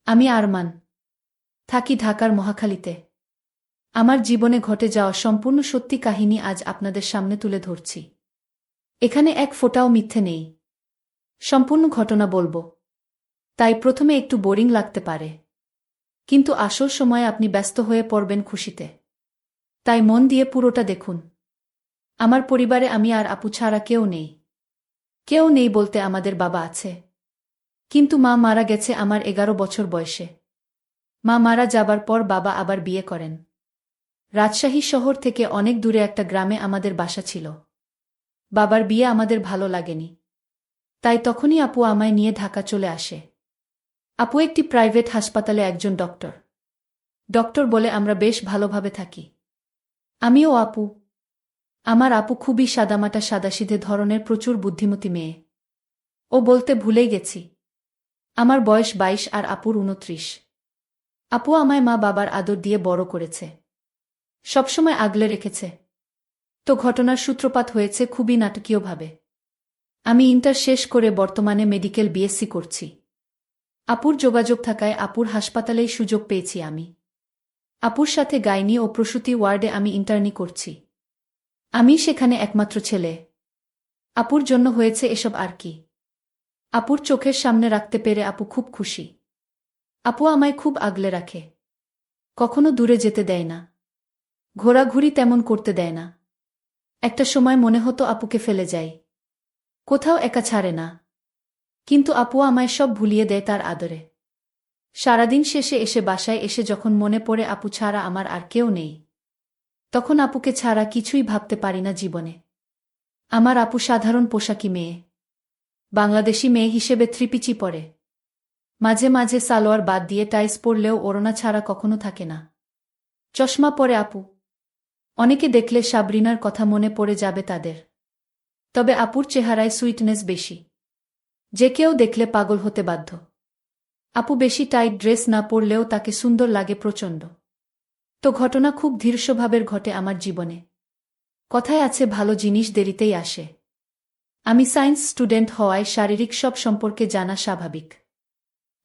আমি আরমান। থাকি ঢাকার মহাখালীতে। আমার জীবনে ঘটে যাওয়া সম্পূর্ণ সত্যি কাহিনী আজ আপনাদের সামনে তুলে ধরছি। এখানে এক ফোঁটাও মিথ্যে নেই। সম্পূর্ণ ঘটনা বলবো। তাই প্রথমে একটু বোরিং লাগতে পারে, কিন্তু আসল সময়ে আপনি ব্যস্ত হয়ে পড়বেন খুশিতে। তাই মন দিয়ে পুরোটা দেখুন। আমার পরিবারে আমি আর আপু ছাড়া কেউ নেই। কেউ নেই বলতে আমাদের বাবা আছে, কিন্তু মা মারা গেছে আমার 11 বছর বয়সে। মা মারা যাবার পর বাবা আবার বিয়ে করেন। রাজশাহী শহর থেকে অনেক দূরে একটা গ্রামে আমাদের বাসা ছিল। বাবার বিয়ে আমাদের ভালো লাগেনি, তাই তখনই আপু আমায় নিয়ে ঢাকা চলে আসে। আপু একটি প্রাইভেট হাসপাতালে একজন ডক্টর। ডক্টর বলে আমরা বেশ ভালোভাবে থাকি। আমিও আপু। আমার আপু খুবই সাদামাটা সাদাসিধে ধরনের প্রচুর বুদ্ধিমতী মেয়ে। ও বলতে ভুলেই গেছি, আমার বয়স 22 আর আপুর 29। আপু আমায় মা বাবার আদর দিয়ে বড় করেছে, সবসময় আগলে রেখেছে। তো ঘটনার সূত্রপাত হয়েছে খুবই নাটকীয়ভাবে। আমি ইন্টার শেষ করে বর্তমানে মেডিকেল বিএসসি করছি। আপুর যোগাযোগ থাকায় আপুর হাসপাতালেই সুযোগ পেয়েছি আমি। আপুর সাথে গাইনি ও প্রসূতি ওয়ার্ডে আমি ইন্টার্নি করছি। আমি সেখানে একমাত্র ছেলে। আপুর জন্য হয়েছে এসব আর কি। আপুর চোখের সামনে রাখতে পেরে আপু খুব খুশি। আপু আমায় খুব আগলে রাখে, কখনো দূরে যেতে দেয় না, ঘোরাঘুরি তেমন করতে দেয় না। একটা সময় মনে হতো আপুকে ফেলে যাই, কোথাও একা ছাড়ে না, কিন্তু আপু আমায় সব ভুলিয়ে দেয় তার আদরে। সারাদিন শেষে এসে বাসায় এসে যখন মনে পড়ে আপু ছাড়া আমার আর কেউ নেই, তখন আপুকে ছাড়া কিছুই ভাবতে পারি না জীবনে। আমার আপু সাধারণ পোশাকি মেয়ে, বাংলাদেশি মেয়ে হিসেবে থ্রিপিচি পরে। মাঝে মাঝে সালোয়ার বাদ দিয়ে টাইস পরলেও ওড়না ছাড়া কখনো থাকে না। চশমা পরে আপু। অনেকে দেখলে সাবরিনার কথা মনে পড়ে যাবে তাদের। তবে আপুর চেহারায় সুইটনেস বেশি, যে কেউ দেখলে পাগল হতে বাধ্য। আপু বেশি টাইট ড্রেস না পরলেও তাকে সুন্দর লাগে প্রচণ্ড। তো ঘটনা খুব ধীর স্বভাবের ঘটে আমার জীবনে। কথায় আছে ভালো জিনিস দেরিতেই আসে। আমি সায়েন্স স্টুডেন্ট হওয়ায় শারীরিক সব সম্পর্কে জানা স্বাভাবিক।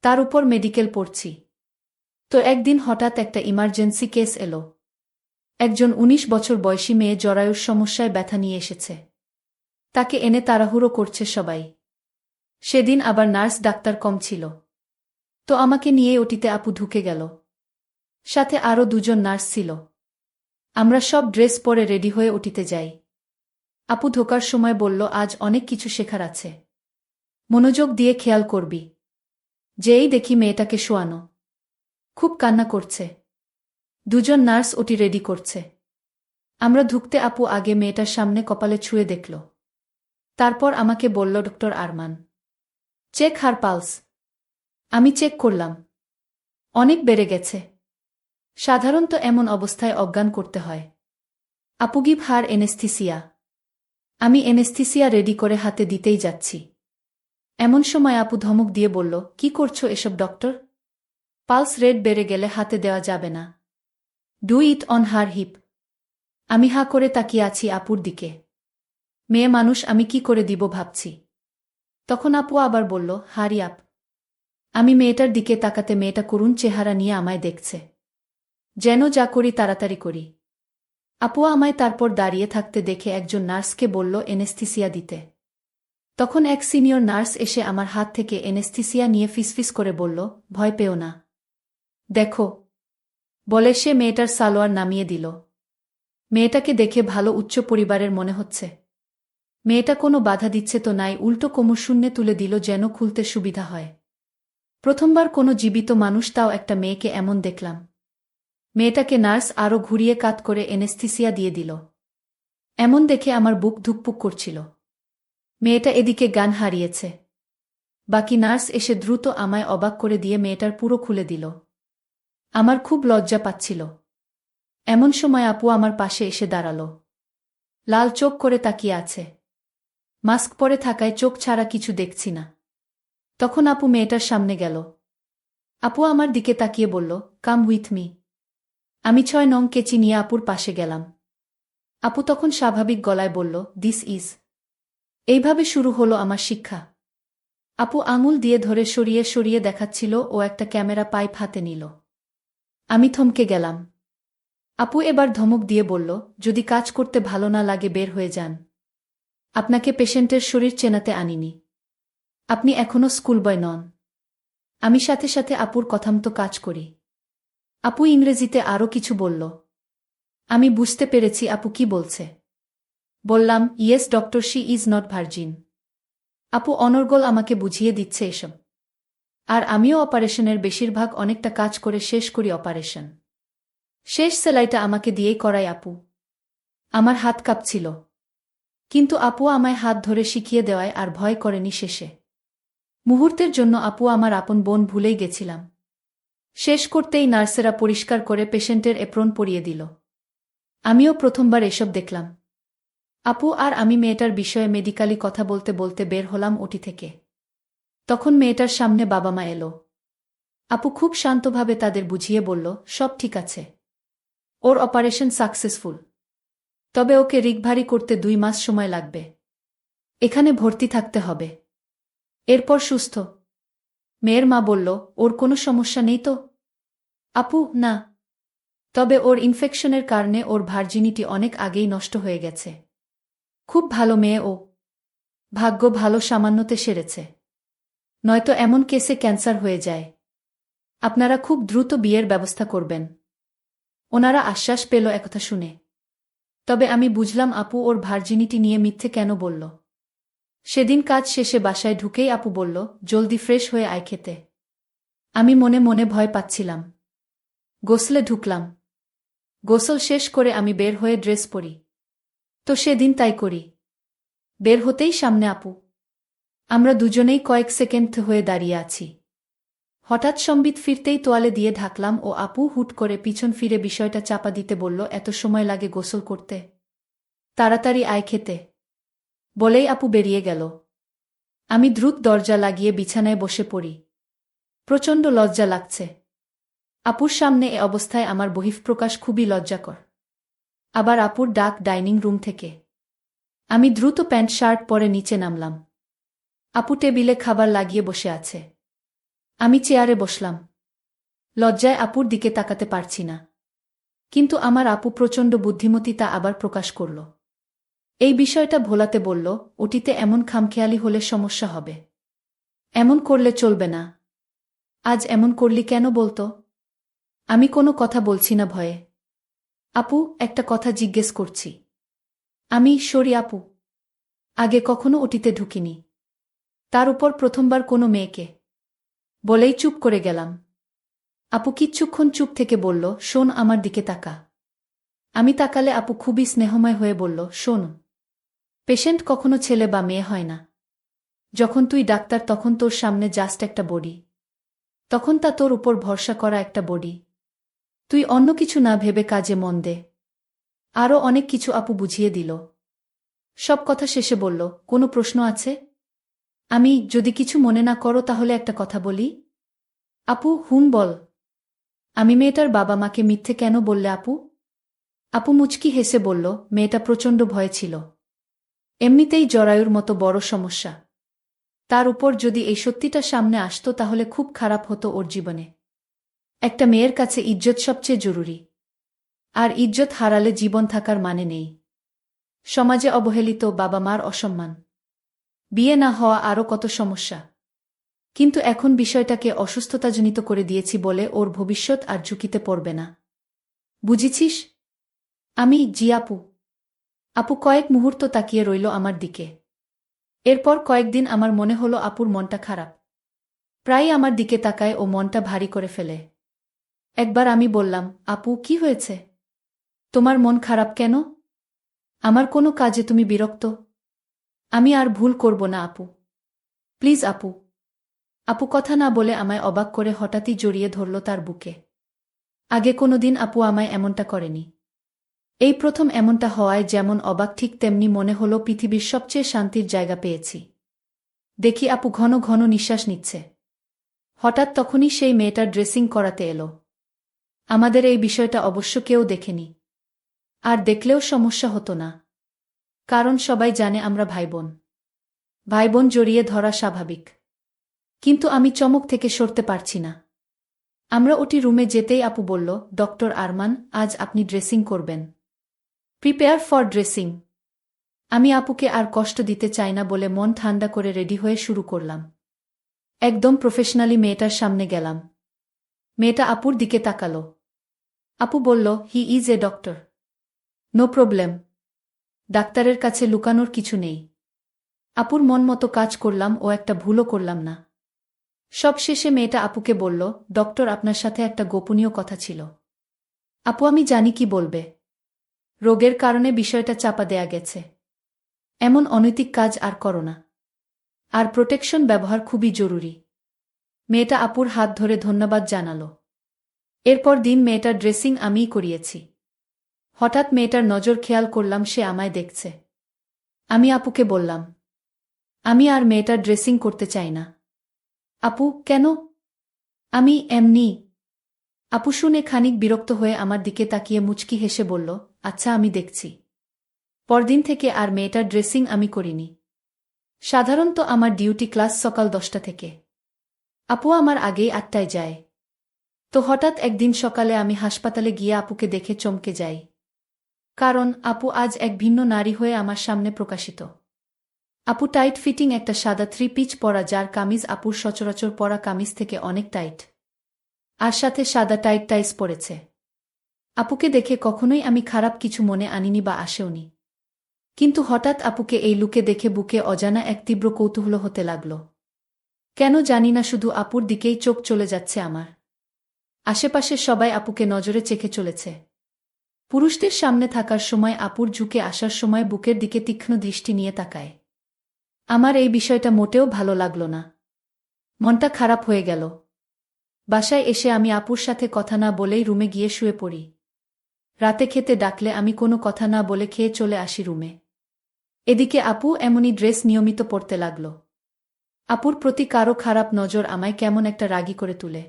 তার উপর মেডিকেল পড়ছি। তো একদিন হঠাৎ একটা ইমার্জেন্সি কেস এলো। একজন 19 বছর বয়সী মেয়ে জরায়ুর সমস্যায় ব্যথা নিয়ে এসেছে। তাকে এনে তাড়াহুড়ো করছে সবাই। সেদিন আবার নার্স ডাক্তার কম ছিল। তো আমাকে নিয়ে ওটিতে আপু ঢুকে গেল। সাথে আরও দুজন নার্স ছিল। আমরা সব ড্রেস পরে রেডি হয়ে ওটিতে যাই। আপু ঢোকার সময় বলল, আজ অনেক কিছু শেখার আছে, মনোযোগ দিয়ে খেয়াল করবি। যেই দেখি মেয়েটাকে শোয়ানো, খুব কান্না করছে। দুজন নার্স ওটি রেডি করছে। আমরা ঢুকতে আপু আগে মেয়েটার সামনে কপালে ছুঁয়ে দেখল। তারপর আমাকে বলল, ডক্টর আরমান, চেক হার পালস। আমি চেক করলাম, অনেক বেড়ে গেছে। সাধারণত এমন অবস্থায় অজ্ঞান করতে হয়। আপু গিভ হার এনেস্থিসিয়া। আমি এনেস্থিসিয়া রেডি করে হাতে দিতেই যাচ্ছি। এমন সময় আপু ধমক দিয়ে বলল, কি করছো এসব ডক্টর? পালস রেট বেড়ে গেলে হাতে দেওয়া যাবে না। Do it on her hip. আমি হা করে তাকিয়ে আছি আপুর দিকে। মেয়ে মানুষ, আমি কি করে দিব ভাবছি। তখন আপু আবার বলল, হারি আপ। আমি মেয়েটার দিকে তাকাতে মেয়েটা করুণ চেহারা নিয়ে আমায় দেখছে। যেন যা করি তাড়াতাড়ি করি। আপু আমায় তারপর দাঁড়িয়ে থাকতে দেখে একজন নার্সকে বলল এনেস্থিসিয়া দিতে। তখন এক সিনিয়র নার্স এসে আমার হাত থেকে এনেস্থিসিয়া নিয়ে ফিসফিস করে বলল, ভয় পেও না, দেখো, বলে সে মেয়েটার সালোয়ার নামিয়ে দিল। মেয়েটাকে দেখে ভালো উচ্চ পরিবারের মনে হচ্ছে। মেয়েটা কোনো বাধা দিচ্ছে তো নাই, উল্টো কোমর শূন্যে তুলে দিল যেন খুলতে সুবিধা হয়। প্রথমবার কোনো জীবিত মানুষ, তাও একটা মেয়েকে এমন দেখলাম। মেয়েটাকে নার্স আরও ঘুরিয়ে কাত করে এনেস্থিসিয়া দিয়ে দিল। এমন দেখে আমার বুক ধুকপুক করছিল। মেয়েটা এদিকে জ্ঞান হারিয়েছে। বাকি নার্স এসে দ্রুত আমায় অবাক করে দিয়ে মেয়েটার পুরো খুলে দিল। আমার খুব লজ্জা পাচ্ছিল। এমন সময় আপু আমার পাশে এসে দাঁড়াল। লাল চোখ করে তাকিয়ে আছে। মাস্ক পরে থাকায় চোখ ছাড়া কিছু দেখছি না। তখন আপু মেয়েটার সামনে গেল। আপু আমার দিকে তাকিয়ে বলল, কাম উইথ মি। আমি 6 নং কেচি নিয়ে আপুর পাশে গেলাম। আপু তখন স্বাভাবিক গলায় বলল, দিস ইজ। এইভাবে শুরু হলো আমার শিক্ষা। আপু আঙুল দিয়ে ধরে সরিয়ে সরিয়ে দেখাচ্ছিল ও একটা ক্যামেরা পাইপ হাতে নিল। আমি থমকে গেলাম। আপু এবার ধমক দিয়ে বলল, যদি কাজ করতে ভালো না লাগে বের হয়ে যান। আপনাকে পেশেন্টের শরীর চেনাতে আনিনি। আপনি এখনো স্কুল বয় নন। আমি সাথে সাথে আপুর কথামতো কাজ করি। আপু ইংরেজিতে আরও কিছু বলল। আমি বুঝতে পেরেছি আপু কি বলছে। বললাম, yes doctor, she is not virgin. আপু অনর্গল আমাকে বুঝিয়ে দিচ্ছে এসব। আর আমিও অপারেশনের বেশিরভাগ অনেকটা কাজ করে শেষ করি অপারেশন। শেষ সেলাইটা আমাকে দিয়েই করায় আপু। আমার হাত কাঁপছিল। কিন্তু আপু আমায় হাত ধরে শিখিয়ে দেওয়ায় আর ভয় করেনি শেষে। মুহূর্তের জন্য আপু আমার আপন বোন ভুলেই গেছিলাম। শেষ করতেই নার্সেরা পরিষ্কার করে পেশেন্টের এপ্রন পরিয়ে দিল। আমিও প্রথমবার এসব দেখলাম। আপু আর আমি মেয়েটার বিষয়ে মেডিকালি কথা বলতে বলতে বের হলাম ওটি থেকে। তখন মেয়েটার সামনে বাবা মা এলো। আপু খুব শান্তভাবে তাদের বুঝিয়ে বলল, সব ঠিক আছে। ওর অপারেশন সাকসেসফুল। তবে ওকে রিকভারি করতে 2 মাস সময় লাগবে। এখানে ভর্তি থাকতে হবে। এরপর সুস্থ। মেয়ের মা বলল, ওর কোনো সমস্যা নেই তো? আপু, না। তবে ওর ইনফেকশনের কারণে ওর ভার্জিনিটি অনেক আগেই নষ্ট হয়ে গেছে। খুব ভালো মেয়ে ও। ভাগ্য ভালো সামান্যতে সেরেছে। নয়তো এমন কেসে ক্যান্সার হয়ে যায়। আপনারা খুব দ্রুত বিয়ের ব্যবস্থা করবেন। ওনারা আশ্বাস পেল একথা শুনে। তবে আমি বুঝলাম আপু ওর ভার্জিনিটি নিয়ে মিথ্যে কেন বলল। সেদিন কাজ শেষে বাসায় ঢুকেই আপু বলল, জলদি ফ্রেশ হয়ে আয় খেতে। আমি মনে মনে ভয় পাচ্ছিলাম। গোসলে ঢুকলাম। গোসল শেষ করে আমি বের হয়ে ড্রেস পরি। তো সেদিন তাই করি। বের হতেই সামনে আপু। আমরা দুজনেই কয়েক সেকেন্ড হয়ে দাঁড়িয়ে আছি। হঠাৎ সম্বিত ফিরতেই তোয়ালে দিয়ে ঢাকলাম ও আপু হুট করে পিছন ফিরে বিষয়টা চাপা দিতে বলল, এত সময় লাগে গোসল করতে? তাড়াতাড়ি আয় খেতে। বলেই আপু বেরিয়ে গেল। আমি দ্রুত দরজা লাগিয়ে বিছানায় বসে পড়ি। প্রচণ্ড লজ্জা লাগছে। আপুর সামনে এ অবস্থায় আমার বহিঃপ্রকাশ খুবই লজ্জাকর। আবার আপুর ডাক ডাইনিং রুম থেকে। আমি দ্রুত প্যান্ট শার্ট পরে নিচে নামলাম। আপু টেবিলে খাবার লাগিয়ে বসে আছে। আমি চেয়ারে বসলাম। লজ্জায় আপুর দিকে তাকাতে পারছি না। কিন্তু আমার আপু প্রচণ্ড বুদ্ধিমতী, তা আবার প্রকাশ করল। এই বিষয়টা ভোলাতে বলল, ওটিতে এমন খামখেয়ালি হলে সমস্যা হবে। এমন করলে চলবে না। আজ এমন করলি কেন বলতো? আমি কোনো কথা বলছি না ভয়ে। আপু, একটা কথা জিজ্ঞেস করছি। আমি সরি আপু। আগে কখনো ওটিতে ঢুকিনি। তার উপর প্রথমবার কোনো মেয়েকে। বলেই চুপ করে গেলাম। আপু কিচ্ছুক্ষণ চুপ থেকে বলল, শোন আমার দিকে তাকা। আমি তাকালে আপু খুবই স্নেহময় হয়ে বলল, শোন, পেশেন্ট কখনো ছেলে বা মেয়ে হয় না। যখন তুই ডাক্তার তখন তোর সামনে জাস্ট একটা বডি। তখন তা তোর উপর ভরসা করা একটা বডি। তুই অন্য কিছু না ভেবে কাজে মন দে। আরও অনেক কিছু আপু বুঝিয়ে দিল। সব কথা শেষে বলল, কোনো প্রশ্ন আছে? আমি, যদি কিছু মনে না করো তাহলে একটা কথা বলি। আপু, হুম বল। আমি মেয়েটার বাবা মাকে মিথ্যে কেন বললে আপু? আপু মুচকি হেসে বলল, মেয়েটা প্রচণ্ড ভয়ে ছিল। এমনিতেই জরায়ুর মতো বড় সমস্যা। তার উপর যদি এই সত্যিটা সামনে আসতো তাহলে খুব খারাপ হতো ওর জীবনে। একটা মেয়ের কাছে ইজ্জত সবচেয়ে জরুরি। আর ইজ্জত হারালে জীবন থাকার মানে নেই। সমাজে অবহেলিত, বাবা মার অসম্মান, বিয়ে না হওয়া, আরও কত সমস্যা। কিন্তু এখন বিষয়টাকে অসুস্থতাজনিত করে দিয়েছি বলে ওর ভবিষ্যৎ আর ঝুঁকিতে পড়বে না। বুঝেছিস? আমি, জি আপু। আপু কয়েক মুহূর্ত তাকিয়ে রইল আমার দিকে। এরপর কয়েকদিন আমার মনে হলো আপুর মনটা খারাপ। প্রায় আমার দিকে তাকায় ও মনটা ভারী করে ফেলে। একবার আমি বললাম, আপু কি হয়েছে? তোমার মন খারাপ কেন? আমার কোনো কাজে তুমি বিরক্ত? আমি আর ভুল করব না আপু। প্লিজ আপু। আপু কথা না বলে আমায় অবাক করে হঠাৎই জড়িয়ে ধরল তার বুকে। আগে কোনোদিন আপু আমায় এমনটা করেনি। এই প্রথম এমনটা হওয়ায় যেমন অবাক ঠিক তেমনি মনে হলো পৃথিবীর সবচেয়ে শান্তির জায়গা পেয়েছি। দেখি আপু ঘন ঘন নিঃশ্বাস নিচ্ছে। হঠাৎ তখনই সেই মেয়েটার ড্রেসিং করাতে এলো। আমাদের এই বিষয়টা অবশ্য কেউ দেখেনি। আর দেখলেও সমস্যা হতো না। কারণ সবাই জানে আমরা ভাইবোন। ভাইবোন জড়িয়ে ধরা স্বাভাবিক। কিন্তু আমি চমক থেকে সরতে পারছি না। আমরা ওটি রুমে যেতেই আপু বলল, ডক্টর আরমান, আজ আপনি ড্রেসিং করবেন। Prepare for dressing. আমি আপুকে আর কষ্ট দিতে চাই না বলে মন ঠান্ডা করে রেডি হয়ে শুরু করলাম। একদম প্রফেশনালি মেয়েটার সামনে গেলাম। মেয়েটা আপুর দিকে তাকালো। আপু বলল, he is a doctor. No problem. ডাক্তারের কাছে লুকানোর কিছু নেই। আপুর মন মতো কাজ করলাম ও একটা ভুলও করলাম না। সব শেষে মেয়েটা আপুকে বলল, ডক্টর, আপনার সাথে একটা গোপনীয় কথা ছিল। আপু, আমি জানি কি বলবে। রোগের কারণে বিষয়টা চাপা দেয়া গেছে। এমন অনৈতিক কাজ আর করো না। আর প্রোটেকশন ব্যবহার খুবই জরুরি। মেয়েটা আপুর হাত ধরে ধন্যবাদ জানালো। এরপর দিন মেয়েটার ড্রেসিং আমিই করিয়েছি। হঠাৎ মেয়েটার নজর খেয়াল করলাম সে আমায় দেখছে। আমি আপুকে বললাম, আমি আর মেয়েটার ড্রেসিং করতে চাই না। আপু, কেন? আমি এমনি। আপু শুনে খানিক বিরক্ত হয়ে আমার দিকে তাকিয়ে মুচকি হেসে বলল, আচ্ছা, আমি দেখছি। পরদিন থেকে আর মেয়েটার ড্রেসিং আমি করিনি। সাধারণত আমার ডিউটি ক্লাস সকাল 10টা থেকে। আপু আমার আগেই 8টায় যায়। তো হঠাৎ একদিন সকালে আমি হাসপাতালে গিয়ে আপুকে দেখে চমকে যাই। কারণ আপু আজ এক ভিন্ন নারী হয়ে আমার সামনে প্রকাশিত। আপু টাইট ফিটিং একটা সাদা 3 পিচ পরা, যার কামিজ আপুর সচরাচর পরা কামিজ থেকে অনেক টাইট। আর সাথে সাদা টাইট টাইস পরেছে। আপুকে দেখে কখনোই আমি খারাপ কিছু মনে আনিনি বা আসেওনি। কিন্তু হঠাৎ আপুকে এই লুকে দেখে বুকে অজানা এক তীব্র কৌতূহল হতে লাগল। কেন জানি না, শুধু আপুর দিকেই চোখ চলে যাচ্ছে আমার। আশেপাশের সবাই আপুকে নজরে চেখে চলেছে। পুরুষদের সামনে থাকার সময় আপুর ঝুঁকে আসার সময় বুকের দিকে তীক্ষ্ণ দৃষ্টি নিয়ে তাকায়। আমার এই বিষয়টা মোটেও ভালো লাগল না। মনটা খারাপ হয়ে গেল। বাসায় এসে আমি আপুর সাথে কথা না বলেই রুমে গিয়ে শুয়ে পড়ি। রাতে খেতে ডাকলে আমি কোনো কথা না বলে খেয়ে চলে আসি রুমে। এদিকে আপু এমনই ড্রেস নিয়মিত পরতে লাগল। আপুর প্রতি কারো খারাপ নজর আমায় কেমন একটা রাগী করে তুলে।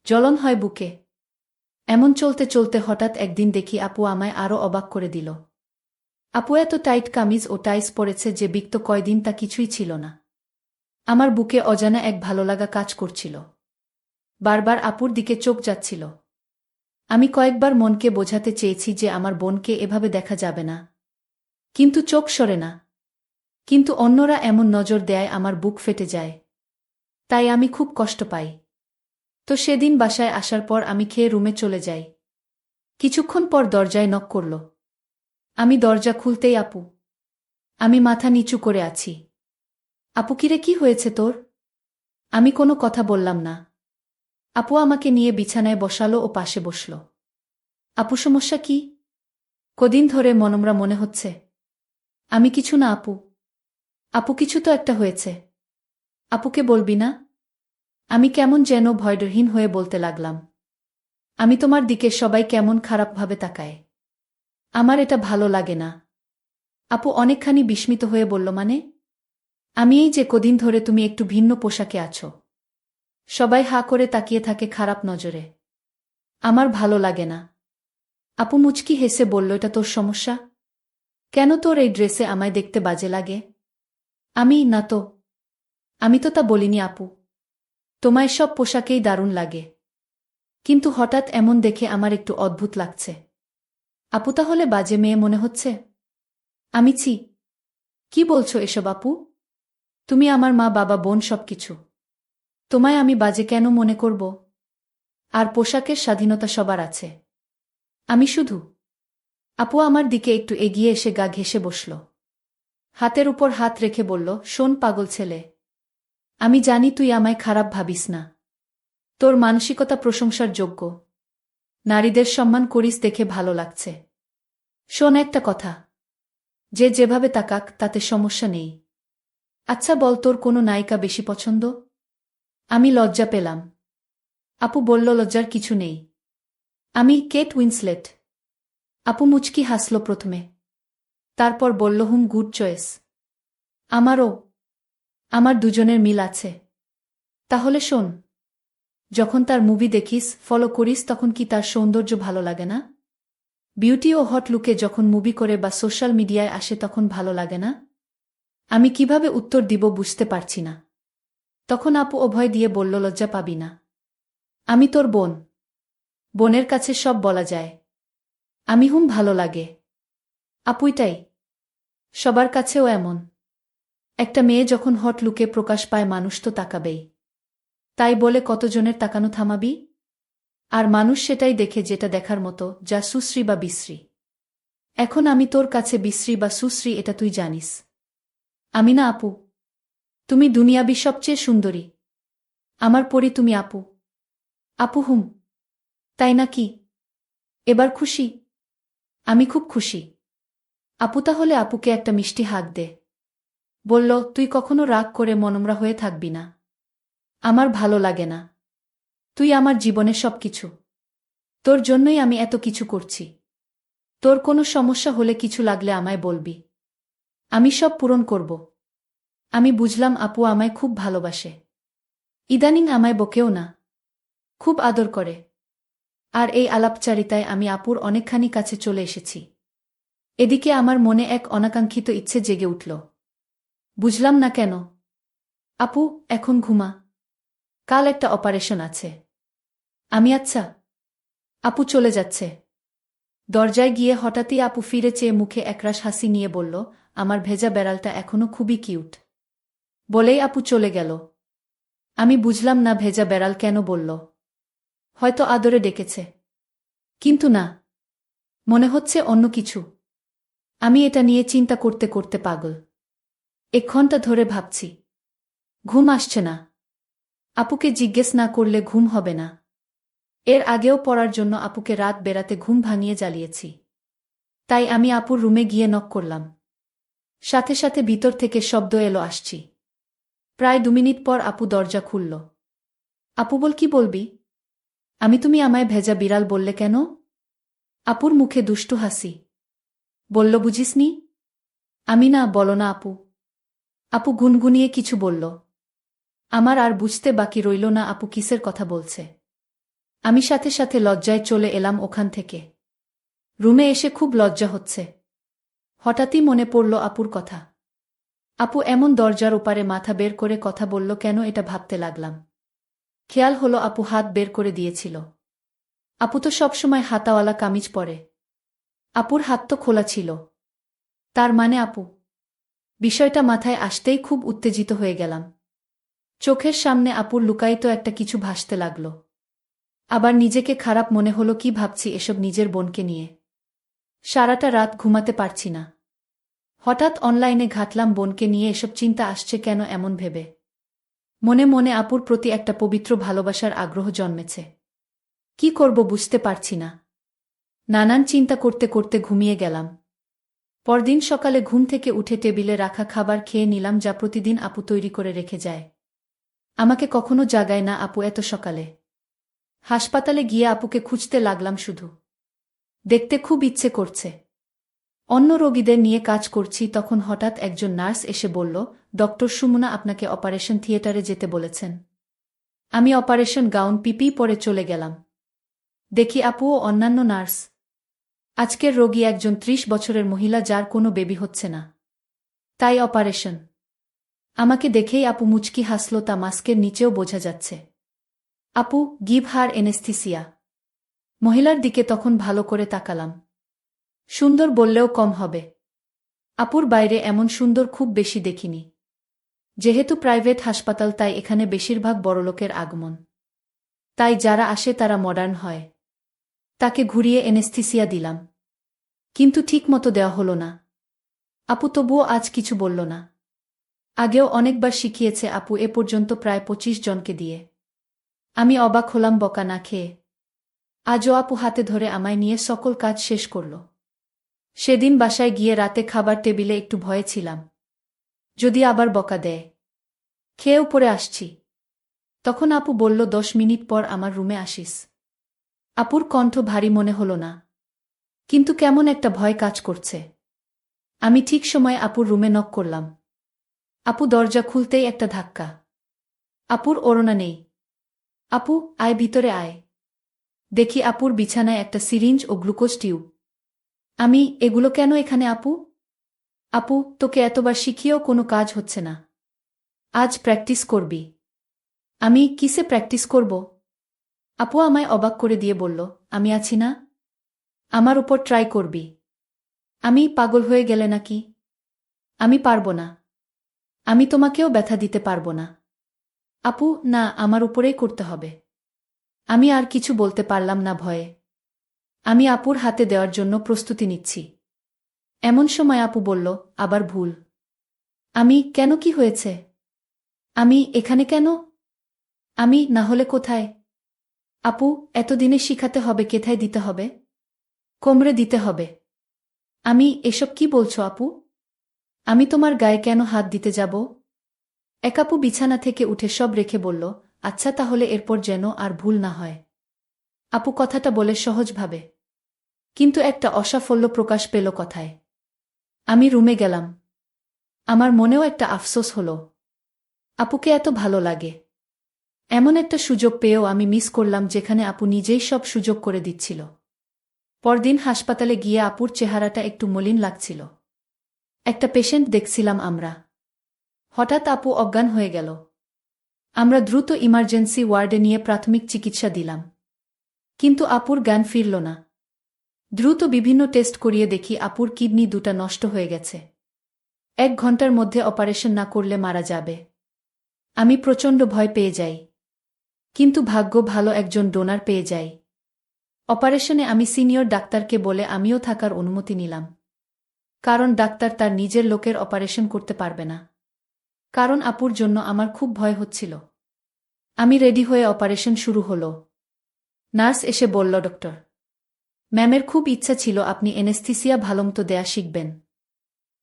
জ্বলন হয় বুকে। এমন চলতে চলতে হঠাৎ একদিন দেখি আপু আমায় আরও অবাক করে দিল। আপু এত টাইট কামিজ ও টাইস পরেছে যে বিগত কয়দিন তা কিছুই ছিল না। আমার বুকে অজানা এক ভালোলাগা কাজ করছিল। বারবার আপুর দিকে চোখ যাচ্ছিল। আমি কয়েকবার মনকে বোঝাতে চেয়েছি যে আমার বোনকে এভাবে দেখা যাবে না। কিন্তু চোখ সরে না। কিন্তু অন্যরা এমন নজর দেয় আমার বুক ফেটে যায়। তাই আমি খুব কষ্ট পাই। তো সেদিন বাসায় আসার পর আমি খেয়ে রুমে চলে যাই। কিছুক্ষণ পর দরজায় নক করল। আমি দরজা খুলতেই আপু। আমি মাথা নিচু করে আছি। আপু, কিরে, কি হয়েছে তোর? আমি কোনো কথা বললাম না। আপু আমাকে নিয়ে বিছানায় বসালো ও পাশে বসল। আপু, সমস্যা কি? কদিন ধরে মনমরা মনে হচ্ছে। আমি কিছু না আপু। আপু, কিছু তো একটা হয়েছে। আপুকে বলবি না? আমি কেমন যেন ভয়ডরহীন হয়ে বলতে লাগলাম। আমি তোমার দিকে সবাই কেমন খারাপভাবে তাকায়। আমার এটা ভালো লাগে না। আপু অনেকখানি বিস্মিত হয়ে বলল, মানে? আমি এই যে কদিন ধরে তুমি একটু ভিন্ন পোশাকে আছো। সবাই হাঁ করে তাকিয়ে থাকে খারাপ নজরে। আমার ভালো লাগে না। আপু মুচকি হেসে বলল, এটা তোর সমস্যা? কেন তোর এই ড্রেসে আমায় দেখতে বাজে লাগে? আমি না তো। আমি তো তা বলিনি আপু। তোমায় সব পোশাকেই দারুণ লাগে। কিন্তু হঠাৎ এমন দেখে আমার একটু অদ্ভুত লাগছে। আপু, তাহলে বাজে মেয়ে মনে হচ্ছে? আমি ছি। কি বলছো এসব আপু? তুমি আমার মা, বাবা, বোন, সবকিছু। তোমায় আমি বাজে কেন মনে করব? আর পোশাকের স্বাধীনতা সবার আছে। আমি শুধু। আপু আমার দিকে একটু এগিয়ে এসে গা ঘেঁষে বসল। হাতের উপর হাত রেখে বলল, শোন পাগল ছেলে, আমি জানি তুই আমায় খারাপ ভাবিস না। তোর মানসিকতা প্রশংসার যোগ্য। নারীদের সম্মান করিস দেখে ভালো লাগছে। শোন একটা কথা, যে যেভাবে তাকাক তাতে সমস্যা নেই। আচ্ছা বল, তোর কোনো নায়িকা বেশি পছন্দ? আমি লজ্জা পেলাম। আপু বলল, লজ্জার কিছু নেই। আমি কেট উইন্সলেট। আপু মুচকি হাসল প্রথমে। তারপর বলল, গুড চয়েস। আমারও। আমার দুজনের মিল আছে। তাহলে শোন, যখন তার মুভি দেখিস, ফলো করিস, তখন কি তার সৌন্দর্য ভালো লাগে না? বিউটি ও হট লুকে যখন মুভি করে বা সোশ্যাল মিডিয়ায় আসে তখন ভালো লাগে না? আমি কিভাবে উত্তর দিব বুঝতে পারছি না। তখন আপু অভয় দিয়ে বলল, লজ্জা পাবি না। আমি তোর বোন। বোনের কাছে সব বলা যায়। আমি হুম, ভালো লাগে। আপুইটাই। সবার কাছেও এমন। একটা মেয়ে যখন হট লুকে প্রকাশ পায় মানুষ তো তাকাবেই। তাই বলে কতজনের তাকানো থামাবি? আর মানুষ সেটাই দেখে যেটা দেখার মতো, যা সুশ্রী বা বিশ্রী। এখন আমি তোর কাছে বিশ্রী বা সুশ্রী এটা তুই জানিস। আমি না আপু। তুমি দুনিয়াবি সবচেয়ে সুন্দরী। আমার পরি তুমি আপু। আপু হুম। তাই না কি? এবার খুশি? আমি খুব খুশি। আপু তাহলে আপুকে একটা মিষ্টি হাত দে। বলল, তুই কখনো রাগ করে মনমরা হয়ে থাকবি না। আমার ভালো লাগে না। তুই আমার জীবনের সবকিছু। তোর জন্যই আমি এত কিছু করছি। তোর কোনো সমস্যা হলে কিছু লাগলে আমায় বলবি। আমি সব পূরণ করব। আমি বুঝলাম আপু আমায় খুব ভালোবাসে। ইদানিং আমায় বকেও না। খুব আদর করে। আর এই আলাপচারিতায় আমি আপুর অনেকখানি কাছে চলে এসেছি। এদিকে আমার মনে এক অনাকাঙ্ক্ষিত ইচ্ছে জেগে উঠল। বুঝলাম না কেন। আপু, এখন ঘুমা। কাল একটা অপারেশন আছে। আমি আচ্ছা। আপু চলে যাচ্ছে। দরজায় গিয়ে হঠাৎই আপু ফিরে চেয়ে মুখে একরাশ হাসি নিয়ে বলল, আমার ভেজা বেড়ালটা এখনো খুবই কিউট। বলেই আপু চলে গেল। আমি বুঝলাম না ভেজা বেড়াল কেন বলল। হয়তো আদরে ডেকেছে। কিন্তু না। মনে হচ্ছে অন্য কিছু। আমি এটা নিয়ে চিন্তা করতে করতে পাগল। 1 ঘন্টা ধরে ভাবছি। ঘুম আসছে না। আপুকে জিজ্ঞেস না করলে ঘুম হবে না। এর আগেও পড়ার জন্য আপুকে রাত বেরাতে ঘুম ভাঙিয়ে জ্বালিয়েছি। তাই আমি আপুর রুমে গিয়ে নক করলাম। সাথে সাথে ভিতর থেকে শব্দ এলো, আসছি। প্রায় 2 মিনিট পর আপু দরজা খুলল। আপু বল, কি বলবি? আমি তুমি আমায় ভেজা বিড়াল বললে কেন? আপুর মুখে দুষ্টু হাসি। বলল, বুঝিসনি? আমি না, বলো না আপু। আপু গুনগুনিয়ে কিছু বলল। আমার আর বুঝতে বাকি রইল না আপু কিসের কথা বলছে। আমি সাথে সাথে লজ্জায় চলে এলাম ওখান থেকে। রুমে এসে খুব লজ্জা হচ্ছে। হঠাৎই মনে পড়ল আপুর কথা। আপু এমন দরজার ওপারে মাথা বের করে কথা বলল কেন, এটা ভাবতে লাগলাম। খেয়াল হলো আপু হাত বের করে দিয়েছিল। আপু তো সবসময় হাতাওয়ালা কামিজ পরে। আপুর হাত তো খোলা ছিল। তার মানে আপু। বিষয়টা মাথায় আসতেই খুব উত্তেজিত হয়ে গেলাম। চোখের সামনে আপুর লুকায়িত একটা কিছু ভাসতে লাগল। আবার নিজেকে খারাপ মনে হলো, কি ভাবছি এসব নিজের বোনকে নিয়ে। সারাটা রাত ঘুমাতে পারছি না। হঠাৎ অনলাইনে ঘাটলাম বোনকে নিয়ে এসব চিন্তা আসছে কেন এমন ভেবে। মনে মনে আপুর প্রতি একটা পবিত্র ভালোবাসার আগ্রহ জন্মেছে। কি করব বুঝতে পারছি না। নানান চিন্তা করতে করতে ঘুমিয়ে গেলাম। পরদিন সকালে ঘুম থেকে উঠে টেবিলে রাখা খাবার খেয়ে নিলাম, যা প্রতিদিন আপু তৈরি করে রেখে যায়। আমাকে কখনো জাগায় না আপু এত সকালে। হাসপাতালে গিয়ে আপুকে খুঁজতে লাগলাম শুধু। দেখতে খুব ইচ্ছে করছে। অন্য রোগীদের নিয়ে কাজ করছি, তখন হঠাৎ একজন নার্স এসে বলল, ডক্টর সুমনা আপনাকে অপারেশন থিয়েটারে যেতে বলেছেন। আমি অপারেশন গাউন পিপি পরে চলে গেলাম। দেখি আপু ও অন্যান্য নার্স। আজকের রোগী একজন 30 বছরের মহিলা, যার কোনো বেবি হচ্ছে না। তাই অপারেশন। আমাকে দেখেই আপু মুচকি হাসল, তা মাস্কের নিচেও বোঝা যাচ্ছে। আপু, গিভ হার এনেস্থিসিয়া। মহিলার দিকে তখন ভালো করে তাকালাম। সুন্দর বললেও কম হবে। আপুর বাইরে এমন সুন্দর খুব বেশি দেখিনি। যেহেতু প্রাইভেট হাসপাতাল, তাই এখানে বেশিরভাগ বড়লোকের আগমন। তাই যারা আসে তারা মডার্ন হয়। তাকে ঘুরিয়ে এনেস্থিসিয়া দিলাম। কিন্তু ঠিক মতো দেওয়া হলো না। আপু তবুও আজ কিছু বলল না। আগেও অনেকবার শিখিয়েছে আপু, এ পর্যন্ত প্রায় 25 জনকে দিয়ে। আমি অবাক হলাম বকা না খেয়ে। আজও আপু হাতে ধরে আমায় নিয়ে সকল কাজ শেষ করল। সেদিন বাসায় গিয়ে রাতে খাবার টেবিলে একটু ভয়ে ছিলাম, যদি আবার বকা দেয়। খেয়েও পড়ে আসছি। তখন আপু বলল, 10 মিনিট পর আমার রুমে আসিস। আপুর কণ্ঠ ভারী মনে হলো না, কিন্তু কেমন একটা ভয় কাজ করছে। আমি ঠিক সময়ে আপুর রুমে নক করলাম। আপু দরজা খুলতেই একটা ধাক্কা। আপুর ওড়না নেই। আপু, আয় ভিতরে আয়। দেখি আপুর বিছানায় একটা সিরিঞ্জ ও গ্লুকোজ টিউব। আমি, এগুলো কেন এখানে আপু? আপু, তোকে এতবার শিখিয়েও কোনো কাজ হচ্ছে না। আজ প্র্যাকটিস করবি। আমি কিসে প্র্যাকটিস করব? আপু আমায় অবাক করে দিয়ে বলল, আমি আছি না? আমার উপর ট্রাই করবি। আমি পাগল হয়ে গেলে নাকি? আমি পারব না। আমি তোমাকেও ব্যথা দিতে পারব না। আপু, না, আমার উপরেই করতে হবে। আমি আর কিছু বলতে পারলাম না ভয়ে। আমি আপুর হাতে দেওয়ার জন্য প্রস্তুতি নিচ্ছি। এমন সময় আপু বলল, আবার ভুল। আমি কেন, কি হয়েছে? আমি এখানে কেন? আমি না হলে কোথায়? আপু, এতদিনে শিখাতে হবে কেথায় দিতে হবে? কোমরে দিতে হবে। আমি এসব কি বলছো আপু? আমি তোমার গায়ে কেন হাত দিতে যাব? এক আপু বিছানা থেকে উঠে সব রেখে বলল, আচ্ছা তাহলে এরপর যেন আর ভুল না হয়। আপু কথাটা বলে সহজভাবে, কিন্তু একটা অসাফল্য প্রকাশ পেল কথায়। আমি রুমে গেলাম। আমার মনেও একটা আফসোস হলো। আপুকে এত ভালো লাগে। এমন একটা সুযোগ পেয়েও আমি মিস করলাম যেখানে আপু নিজেই সব সুযোগ করে দিচ্ছিল। পরদিন হাসপাতালে গিয়ে আপুর চেহারাটা একটু মলিন লাগছিল। একটা পেশেন্ট দেখছিলাম আমরা। হঠাৎ আপু অজ্ঞান হয়ে গেল। আমরা দ্রুত ইমার্জেন্সি ওয়ার্ডে নিয়ে প্রাথমিক চিকিৎসা দিলাম। কিন্তু আপুর জ্ঞান ফিরল না। দ্রুত বিভিন্ন টেস্ট করিয়ে দেখি আপুর কিডনি দুটা নষ্ট হয়ে গেছে। 1 ঘন্টার মধ্যে অপারেশন না করলে মারা যাবে। আমি প্রচণ্ড ভয় পেয়ে যাই। কিন্তু ভাগ্য ভালো, একজন ডোনার পেয়ে যাই। অপারেশনে আমি সিনিয়র ডাক্তারকে বলে আমিও থাকার অনুমতি নিলাম। কারণ ডাক্তার তার নিজের লোকের অপারেশন করতে পারবে না। কারণ আপুর জন্য আমার খুব ভয় হচ্ছিল। আমি রেডি হয়ে অপারেশন শুরু হলো। নার্স এসে বলল, ডক্টর ম্যামের খুব ইচ্ছা ছিল আপনি এনেস্থিসিয়া ভালোমতো দেয়া শিখবেন।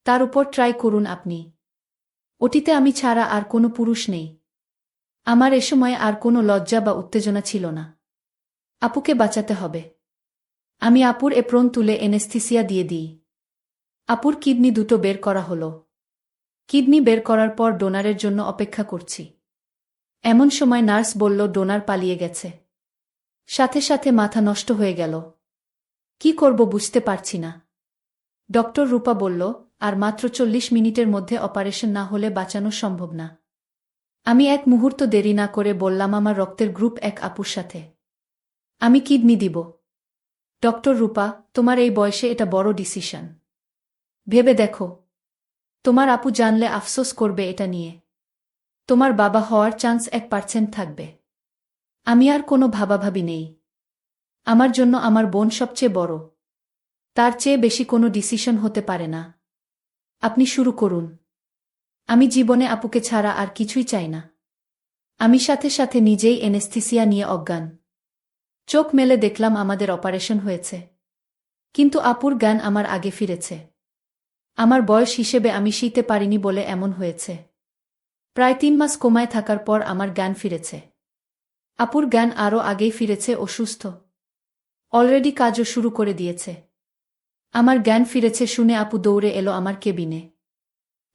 তার উপর ট্রাই করুন আপনি। ওটিতে আমি ছাড়া আর কোনো পুরুষ নেই। আমার এ সময় আর কোনো লজ্জা বা উত্তেজনা ছিল না। আপুকে বাঁচাতে হবে। আমি আপুর এপ্রন তুলে এনেস্থিসিয়া দিয়ে দিই। আপুর কিডনি দুটো বের করা হলো। কিডনি বের করার পর ডোনারের জন্য অপেক্ষা করছি। এমন সময় নার্স বলল, ডোনার পালিয়ে গেছে। সাথে সাথে মাথা নষ্ট হয়ে গেল। কি করব বুঝতে পারছি না। ডক্টর রূপা বলল, আর মাত্র 40 মিনিটের মধ্যে অপারেশন না হলে বাঁচানো সম্ভব না। আমি এক মুহূর্ত দেরি না করে বললাম, আমার রক্তের গ্রুপ 1 আপুর সাথে। আমি কিডনি দিব। ডক্টর রূপা, তোমার এই বয়সে এটা বড় ডিসিশন। ভেবে দেখো। তোমার আপু জানলে আফসোস করবে এটা নিয়ে। তোমার বাবা হওয়ার চান্স 1% থাকবে। আমি আর কোনো ভাবাভাবি নেই। আমার জন্য আমার বোন সবচেয়ে বড়। তার চেয়ে বেশি কোনো ডিসিশন হতে পারে না। আপনি শুরু করুন। আমি জীবনে আপুকে ছাড়া আর কিছুই চাই না। আমি সাথে সাথে নিজেই এনেস্থিসিয়া নিয়ে অজ্ঞান। চোখ মেলে দেখলাম আমাদের অপারেশন হয়েছে। কিন্তু আপুর জ্ঞান আমার আগে ফিরেছে। আমার বয়স হিসেবে আমি শিখতে পারিনি বলে এমন হয়েছে। প্রায় 3 মাস কোমায় থাকার পর আমার জ্ঞান ফিরেছে। আপুর জ্ঞান আরও আগেই ফিরেছে, অসুস্থ। অলরেডি কাজও শুরু করে দিয়েছে। আমার জ্ঞান ফিরেছে শুনে আপু দৌড়ে এলো আমার কেবিনে।